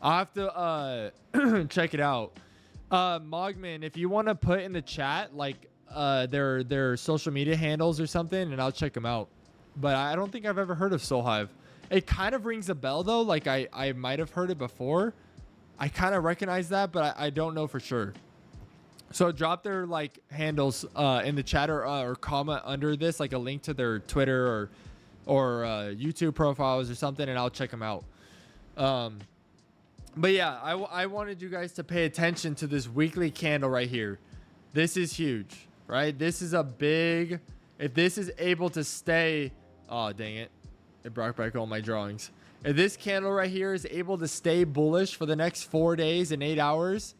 I'll have to check it out. Mogman, if you want to put in the chat like their social media handles or something, and I'll check them out. But I don't think I've ever heard of Soul Hive. It kind of rings a bell though. Like I might have heard it before. I kind of recognize that, but I don't know for sure. So drop their like handles in the chat, or comment under this, like a link to their Twitter or YouTube profiles or something, and I'll check them out. But yeah, I wanted you guys to pay attention to this weekly candle right here. This is huge, right? This is a big... If this is able to stay... Oh, dang it. It brought back all my drawings. If this candle right here is able to stay bullish for the next 4 days and 8 hours,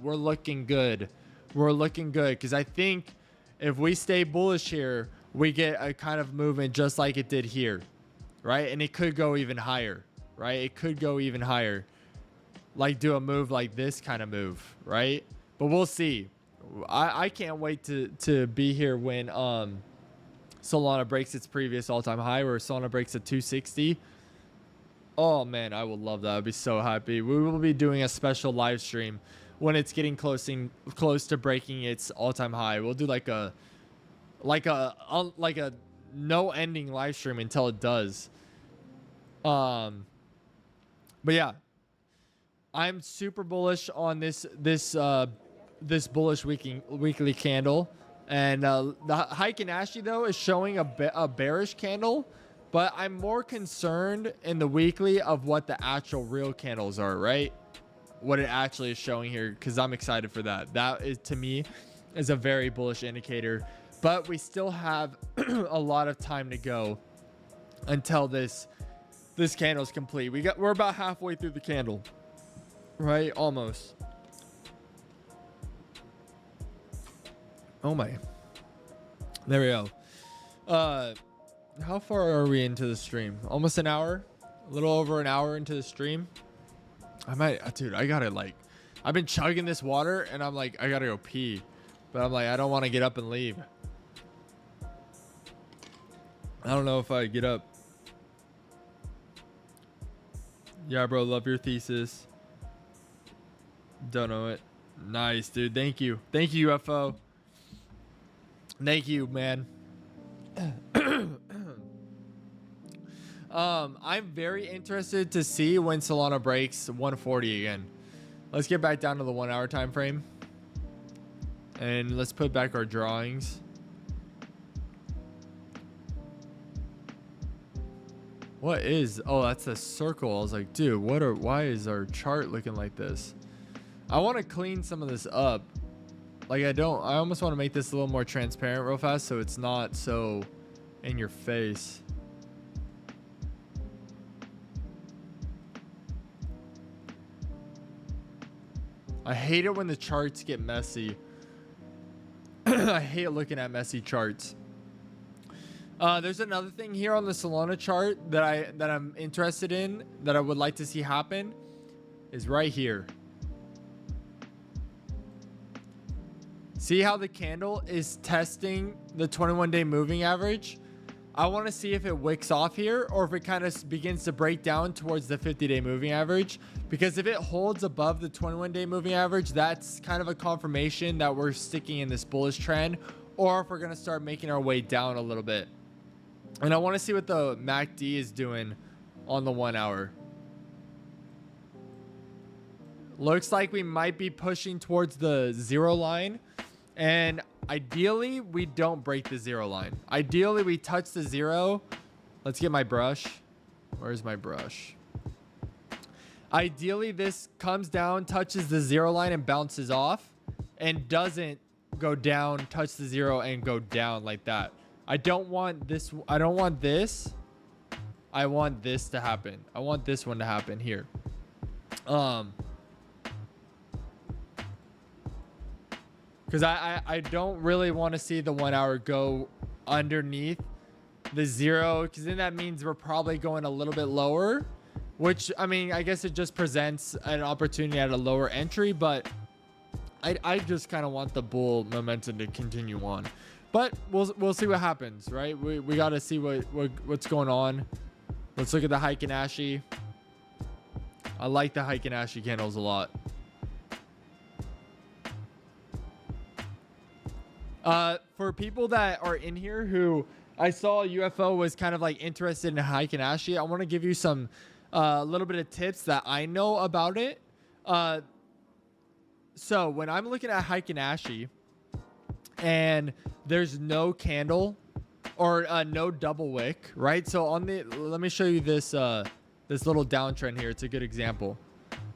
we're looking good. We're looking good, because I think if we stay bullish here, we get a kind of movement just like it did here, right? And it could go even higher, right? It could go even higher, like do a move like this kind of move, right? But we'll see. I can't wait to be here when Solana breaks its previous all-time high, where Solana breaks at 260. Oh man, I would love that. I'd be so happy. We will be doing a special live stream when it's getting close to breaking its all-time high. We'll do like a no ending live stream until it does. But yeah, I'm super bullish on this bullish weekly candle, and the Heiken Ashi though is showing a bearish candle, but I'm more concerned in the weekly of what the actual real candles are, right? What it actually is showing here, because I'm excited for that. That is, to me, is a very bullish indicator. But we still have a lot of time to go until this candle is complete. We're about halfway through the candle, right? Almost. Oh my. There we go. How far are we into the stream? Almost an hour? A little over an hour into the stream. I might, dude, I gotta I've been chugging this water and I'm like, I gotta go pee. But I'm like, I don't want to get up and leave. I don't know if I get up. Yeah, bro, love your thesis. Don't know it. Nice, dude. Thank you. Thank you, UFO. Thank you, man. I'm very interested to see when Solana breaks 140 again. Let's get back down to the 1 hour time frame. And let's put back our drawings. What is, oh, that's a circle. I was like, dude, why is our chart looking like this? I want to clean some of this up. Like, I almost want to make this a little more transparent real fast so it's not so in your face. I hate it when the charts get messy. I hate looking at messy charts. There's another thing here on the Solana chart that I'm interested in, that I would like to see happen, is right here. See how the candle is testing the 21-day moving average? I want to see if it wicks off here, or if it kind of begins to break down towards the 50-day moving average. Because if it holds above the 21-day moving average, that's kind of a confirmation that we're sticking in this bullish trend, or if we're going to start making our way down a little bit. And I want to see what the MACD is doing on the 1 hour. Looks like we might be pushing towards the 0 line. And ideally, we don't break the 0 line. Ideally, we touch the 0. Let's get my brush. Where's my brush? Ideally, this comes down, touches the 0 line and bounces off, and doesn't go down, touch the 0 and go down like that. I don't want this. I don't want this. I want this to happen. I want this one to happen here. Because I don't really want to see the 1 hour go underneath the 0, because then that means we're probably going a little bit lower, which, I mean, I guess it just presents an opportunity at a lower entry, but I just kind of want the bull momentum to continue on. But we'll see what happens, right? We got to see what's going on. Let's look at the Heiken Ashi. I like the Heiken Ashi candles a lot. For people that are in here who I saw UFO was kind of like interested in Heiken Ashi, I want to give you some little bit of tips that I know about it. So when I'm looking at Heiken Ashi and there's no candle or no double wick, right? So on the, let me show you this this little downtrend here. It's a good example.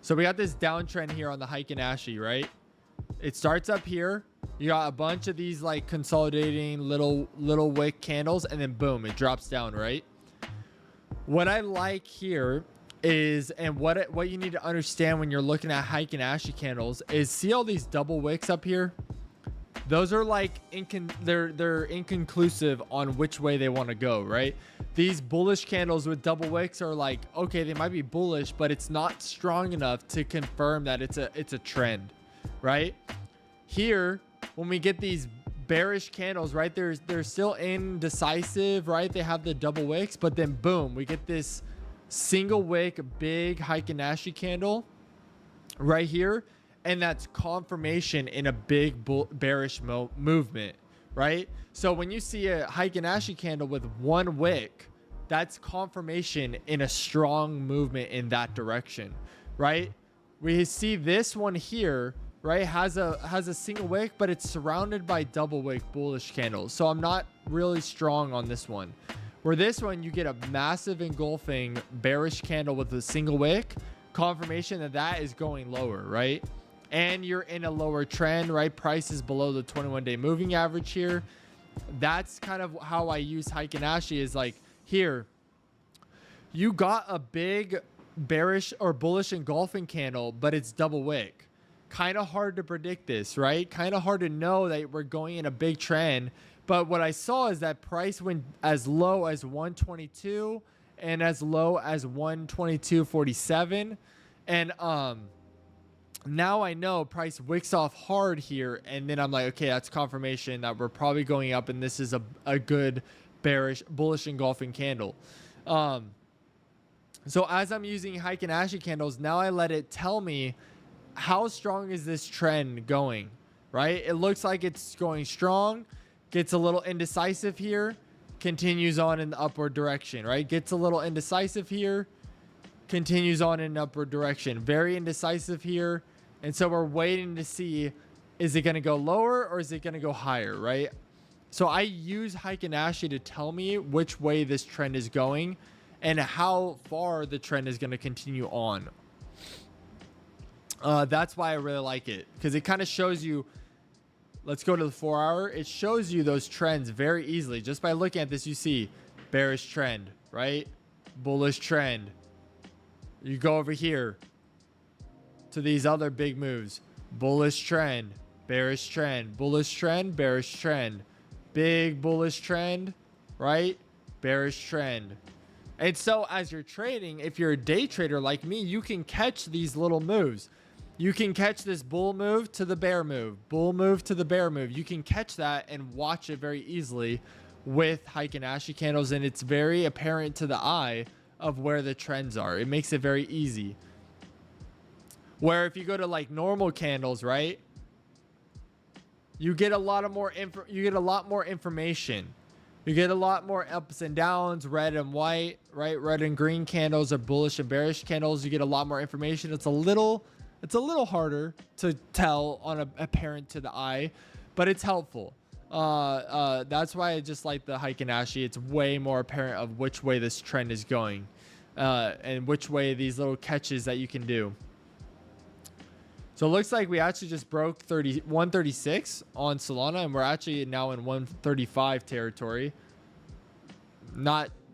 So we got this downtrend here on the Heiken Ashi, right? It starts up here. You got a bunch of these like consolidating little wick candles, and then boom, it drops down, right? What I like here is, and what you need to understand when you're looking at Heiken Ashi candles is, see all these double wicks up here? Those are like they're inconclusive on which way they want to go, right? These bullish candles with double wicks are like, okay, they might be bullish, but it's not strong enough to confirm that it's a trend, right? Here, when we get these bearish candles, right, they're still indecisive, right? They have the double wicks, but then boom, we get this single wick big Heiken Ashi candle right here, and that's confirmation in a big bearish movement, right? So when you see a Heiken Ashi candle with one wick, that's confirmation in a strong movement in that direction, right? We see this one here, right, has a single wick, but it's surrounded by double wick bullish candles. So I'm not really strong on this one. Where this one, you get a massive engulfing bearish candle with a single wick, confirmation that that is going lower, right? And you're in a lower trend, right? Price is below the 21-day moving average here. That's kind of how I use Heiken Ashi, is like, here, you got a big bearish or bullish engulfing candle, but it's double wick. Kind of hard to predict this, right? Kind of hard to know that we're going in a big trend. But what I saw is that price went as low as 122 and as low as 122.47. And now I know price wicks off hard here, and then I'm like, okay, that's confirmation that we're probably going up, and this is a good bearish bullish engulfing candle. So as I'm using Heiken Ashi candles, now I let it tell me how strong is this trend going, right? It looks like it's going strong, gets a little indecisive here, continues on in the upward direction, right? Gets a little indecisive here, continues on in an upward direction. Very indecisive here. And so we're waiting to see, is it going to go lower or is it going to go higher, right? So I use Heiken Ashi to tell me which way this trend is going and how far the trend is going to continue on. That's why I really like it, because it kind of shows you. Let's go to the 4 hour. It shows you those trends very easily. Just by looking at this, you see bearish trend, right? Bullish trend. You go over here to these other big moves. Bullish trend, bearish trend, bullish trend, bearish trend. Big bullish trend, right? Bearish trend. And so as you're trading, if you're a day trader like me, you can catch these little moves. You can catch this bull move to the bear move, bull move to the bear move. You can catch that and watch it very easily with Heiken Ashi candles, and it's very apparent to the eye of where the trends are. It makes it very easy. Where if you go to like normal candles, right, you get a lot more information. You get a lot more ups and downs, red and white, right? Red and green candles are bullish and bearish candles. You get a lot more information. It's a little harder to tell on apparent to the eye, but it's helpful. That's why I just like the Heiken Ashi. It's way more apparent of which way this trend is going, and which way these little catches that you can do. So it looks like we actually just broke 136 on Solana, and we're actually now in 135 territory.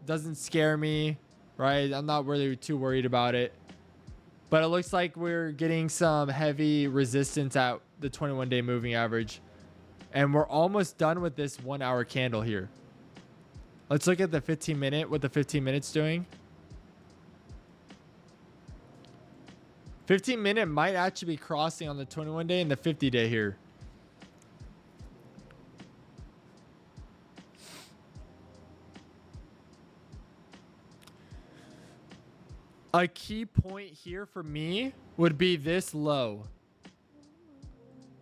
Doesn't scare me, right? I'm not really too worried about it. But it looks like we're getting some heavy resistance at the 21-day moving average. And we're almost done with this 1 hour candle here. Let's look at the 15-minute, what the 15 minutes doing. 15-minute might actually be crossing on the 21-day and the 50-day here. A key point here for me would be this low.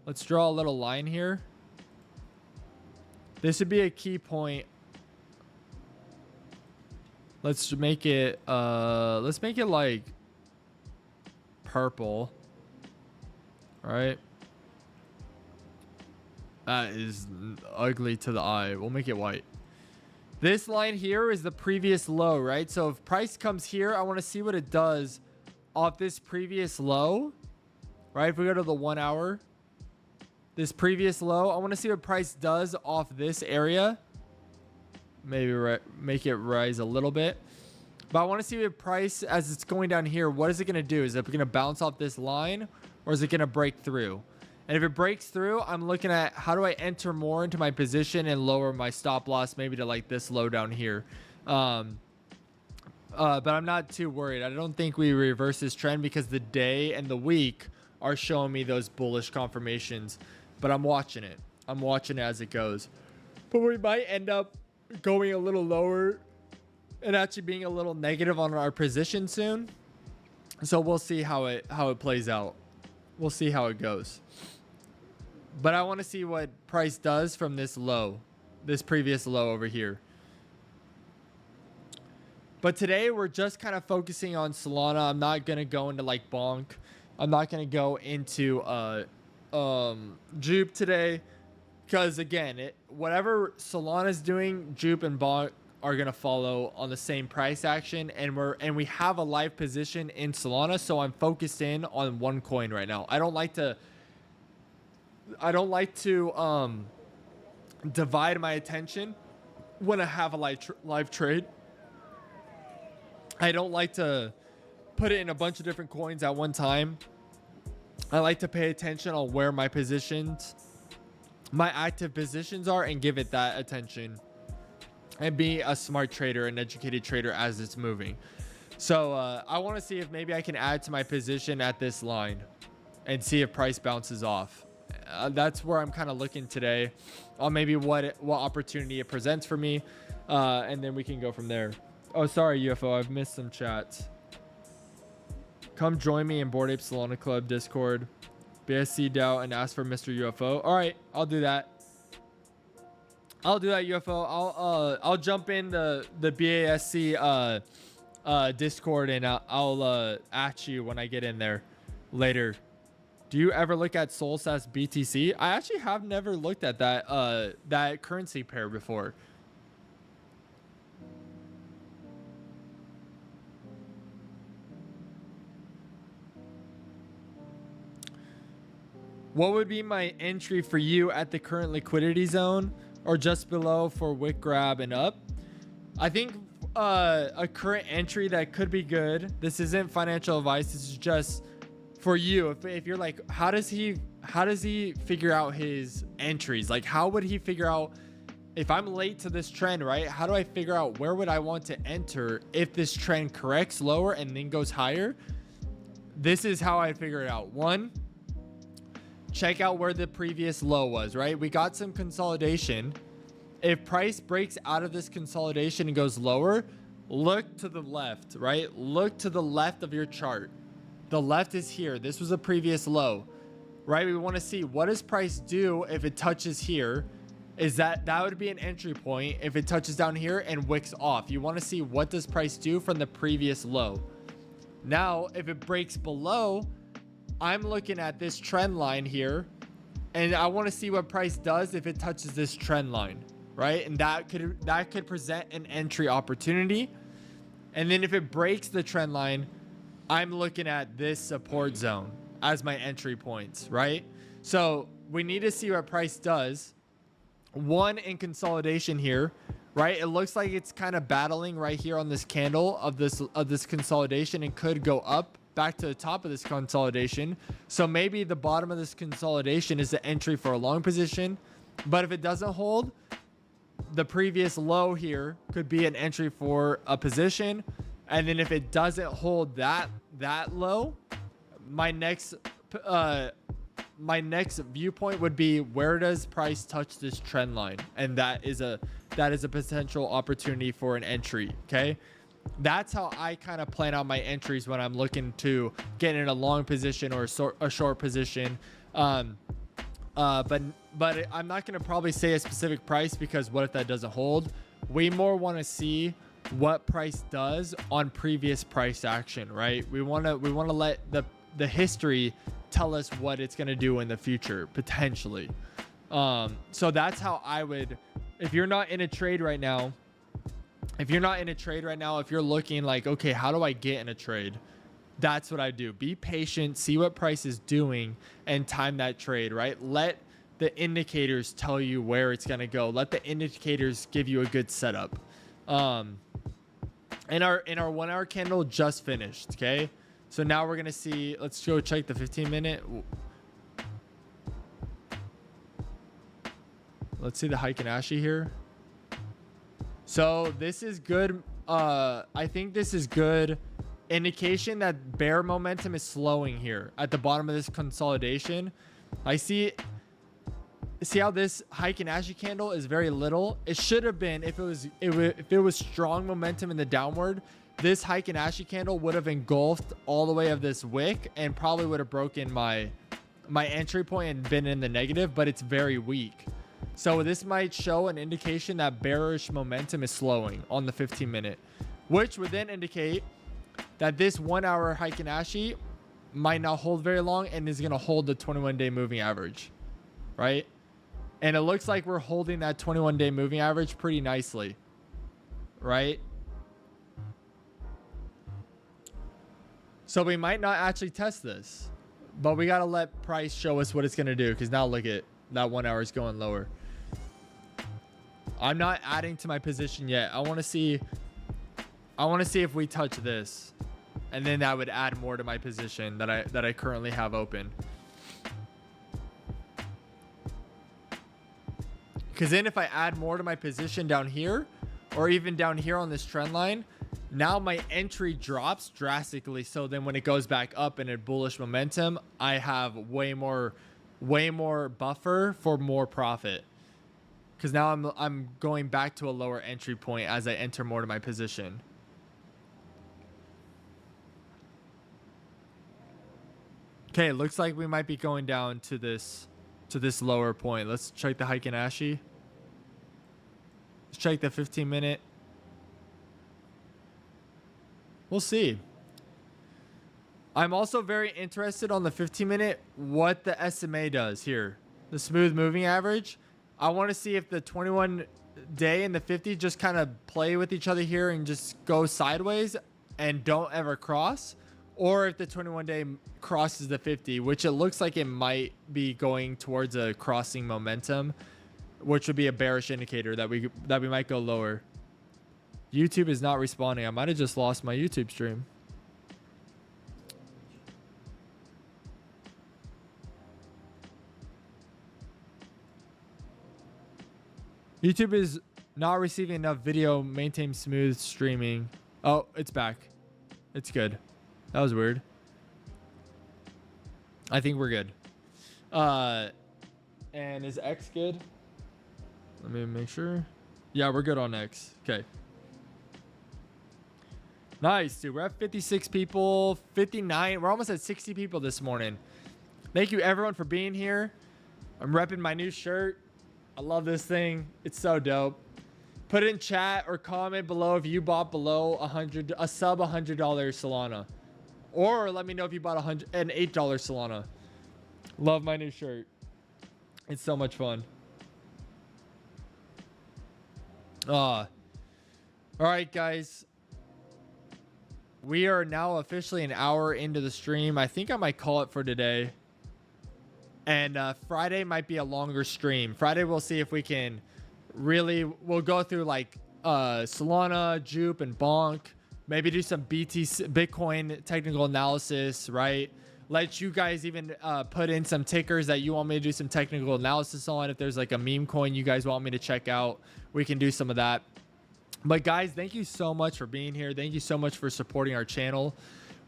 Let's draw a little line here. This would be a key point. Let's make it like purple. All right. That is ugly to the eye. We'll make it white. This line here is the previous low, right? So if price comes here, I want to see what it does off this previous low, right? If we go to the 1 hour, this previous low, I want to see what price does off this area. Maybe make it rise a little bit. But I want to see the price as it's going down here. What is it going to do? Is it going to bounce off this line, or is it going to break through? And if it breaks through, I'm looking at how do I enter more into my position and lower my stop loss, maybe to like this low down here. But I'm not too worried. I don't think we reverse this trend because the day and the week are showing me those bullish confirmations. But I'm watching it. I'm watching it as it goes. But we might end up going a little lower and actually being a little negative on our position soon. So we'll see how it plays out. We'll see how it goes. But I want to see what price does from this low, this previous low over here. But today we're just kind of focusing on Solana. I'm not going to go into like Bonk. I'm not going to go into Jupe today. Because again, whatever Solana's doing, Jupe and Bonk are going to follow on the same price action. And we have a live position in Solana. So I'm focused in on one coin right now. I don't like to divide my attention when I have a live trade. I don't like to put it in a bunch of different coins at one time. I like to pay attention on where my positions, my active positions are, and give it that attention and be a smart trader, an educated trader as it's moving. So I want to see if maybe I can add to my position at this line and see if price bounces off. That's where I'm kind of looking today on maybe what opportunity it presents for me. And then we can go from there. Oh, sorry, UFO. I've missed some chats. Come join me in Bored Ape Solana Club Discord. BSC DAO and ask for Mr. UFO. All right, I'll do that. I'll do that, UFO. I'll jump in the BASC Discord and I'll at you when I get in there later. Do you ever look at SolSas BTC? I actually have never looked at that currency pair before. What would be my entry for you at the current liquidity zone or just below for wick grab and up? I think a current entry that could be good. This isn't financial advice. This is just for you. If you're like, how does he figure out his entries? Like, how would he figure out if I'm late to this trend, right? How do I figure out where would I want to enter if this trend corrects lower and then goes higher? This is how I figure it out. One, check out where the previous low was, right? We got some consolidation. If price breaks out of this consolidation and goes lower, look to the left, right? Look to the left of your chart. The left is here. This was a previous low, right? We want to see what does price do if it touches here. Is that would be an entry point if it touches down here and wicks off. You want to see what does price do from the previous low. Now, if it breaks below, I'm looking at this trend line here, and I want to see what price does if it touches this trend line, right? And that could present an entry opportunity. And then if it breaks the trend line, I'm looking at this support zone as my entry points, right? So we need to see what price does. One, in consolidation here, right? It looks like it's kind of battling right here on this candle of this consolidation and could go up back to the top of this consolidation. So maybe the bottom of this consolidation is the entry for a long position. But if it doesn't hold, the previous low here could be an entry for a position. And then if it doesn't hold that low, my next viewpoint would be, where does price touch this trend line? And that is a potential opportunity for an entry. Okay. That's how I kind of plan out my entries when I'm looking to get in a long position or a short position. But I'm not going to probably say a specific price, because what if that doesn't hold? We more want to see what price does on previous price action, right? We want to let the history tell us what it's going to do in the future, potentially. So that's how I would, if you're not in a trade right now, if you're looking like, okay, how do I get in a trade? That's what I do. Be patient, see what price is doing, and time that trade, right? Let the indicators tell you where it's going to go. Let the indicators give you a good setup. And And our 1 hour candle just finished. Okay, so now we're gonna see. Let's go check the 15-minute. Let's see the Heiken Ashi here. So this is good. I think this is good indication that bear momentum is slowing here at the bottom of this consolidation. I see how this Heiken Ashi candle is very little. It should have been, if it was strong momentum in the downward, this Heiken Ashi candle would have engulfed all the way of this wick and probably would have broken my entry point and been in the negative, but it's very weak. So this might show an indication that bearish momentum is slowing on the 15-minute, which would then indicate that this 1 hour Heiken Ashi might not hold very long and is going to hold the 21-day moving average, right? And it looks like we're holding that 21-day moving average pretty nicely, right? So we might not actually test this, but we got to let price show us what it's going to do, because now look at that 1 hour is going lower. I'm not adding to my position yet. I want to see if we touch this, and then that would add more to my position that I currently have open. Because then if I add more to my position down here, or even down here on this trend line, now my entry drops drastically. So then when it goes back up in a bullish momentum, I have way more buffer for more profit. Because now I'm going back to a lower entry point as I enter more to my position. Okay, looks like we might be going down to this lower point. Let's check the Heiken Ashi. Let's check the 15-minute. We'll see. I'm also very interested on the 15-minute what the SMA does here. The smooth moving average. I want to see if the 21-day and the 50 just kind of play with each other here and just go sideways and don't ever cross, or if the 21-day crosses the 50, which it looks like it might be going towards a crossing momentum, which would be a bearish indicator that we might go lower. YouTube is not responding. I might have just lost my YouTube stream. YouTube is not receiving enough video. Maintain smooth streaming. Oh, it's back. It's good. That was weird. I think we're good. And is X good? Let me make sure. Yeah, we're good on X. Okay. Nice, dude. We're at 56 people, 59. We're almost at 60 people this morning. Thank you, everyone, for being here. I'm repping my new shirt. I love this thing. It's so dope. Put it in chat or comment below if you bought below a sub $100 Solana, or let me know if you bought an $8 Solana. Love my new shirt. It's so much fun. All right, guys. We are now officially an hour into the stream. I think I might call it for today. And Friday might be a longer stream. Friday, we'll see if we can we'll go through like Solana, Jupe, and Bonk. Maybe do some Bitcoin technical analysis, right? Let you guys even put in some tickers that you want me to do some technical analysis on. If there's like a meme coin you guys want me to check out, we can do some of that. But guys, thank you so much for being here. Thank you so much for supporting our channel.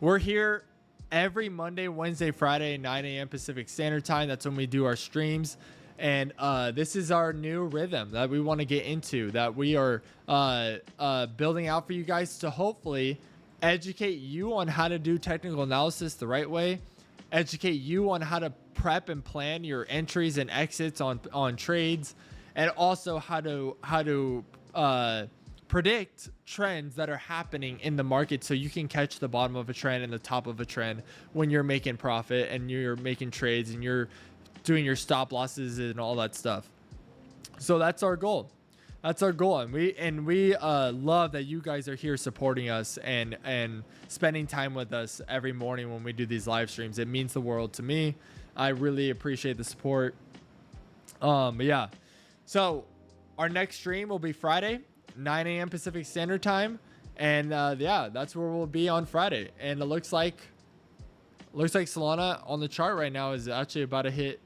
We're here every Monday, Wednesday, Friday, 9 a.m. Pacific Standard Time. That's when we do our streams. And this is our new rhythm that we want to get into, that we are building out for you guys to hopefully educate you on how to do technical analysis the right way, educate you on how to prep and plan your entries and exits on trades, and also how to predict trends that are happening in the market so you can catch the bottom of a trend and the top of a trend when you're making profit and you're making trades and you're doing your stop losses and all that stuff. So that's our goal. That's our goal. And we love that you guys are here supporting us and spending time with us every morning when we do these live streams. It means the world to me. I really appreciate the support. But yeah, so our next stream will be Friday, 9 a.m. Pacific Standard Time. And yeah, that's where we'll be on Friday. And it looks like Solana on the chart right now is actually about to hit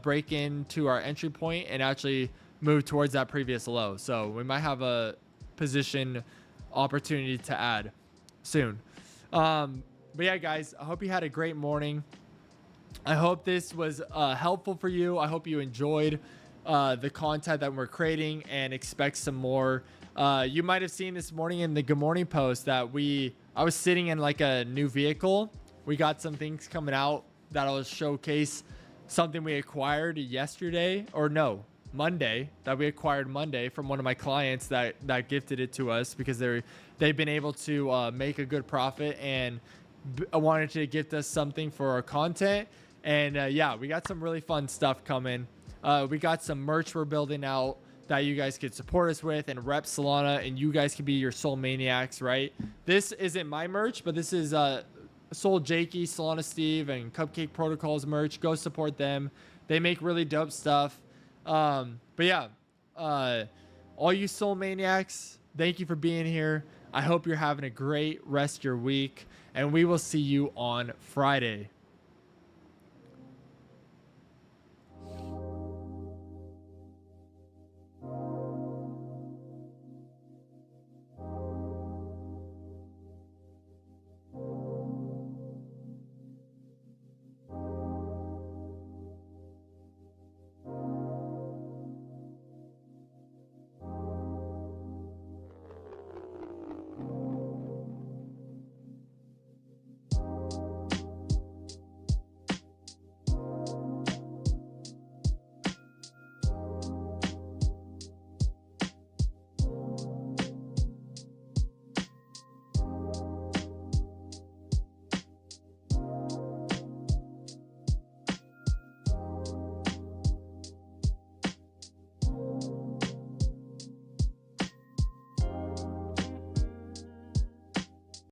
break into our entry point and actually move towards that previous low. So we might have a position opportunity to add soon. But yeah, guys, I hope you had a great morning. I hope this was helpful for you. I hope you enjoyed the content that we're creating and expect some more. You might have seen this morning in the Good Morning post that I was sitting in like a new vehicle. We got some things coming out that'll showcase something we acquired yesterday, or no, Monday, that we acquired Monday from one of my clients that gifted it to us because they've been able to make a good profit and wanted to gift us something for our content. And yeah, we got some really fun stuff coming. We got some merch we're building out that you guys could support us with and rep Solana, and you guys can be your Soul Maniacs, right? This isn't my merch, but this is Soul Jakey, Solana Steve, and Cupcake Protocols merch. Go support them. They make really dope stuff. But yeah, all you Soul Maniacs, thank you for being here. I hope you're having a great rest of your week, and we will see you on Friday.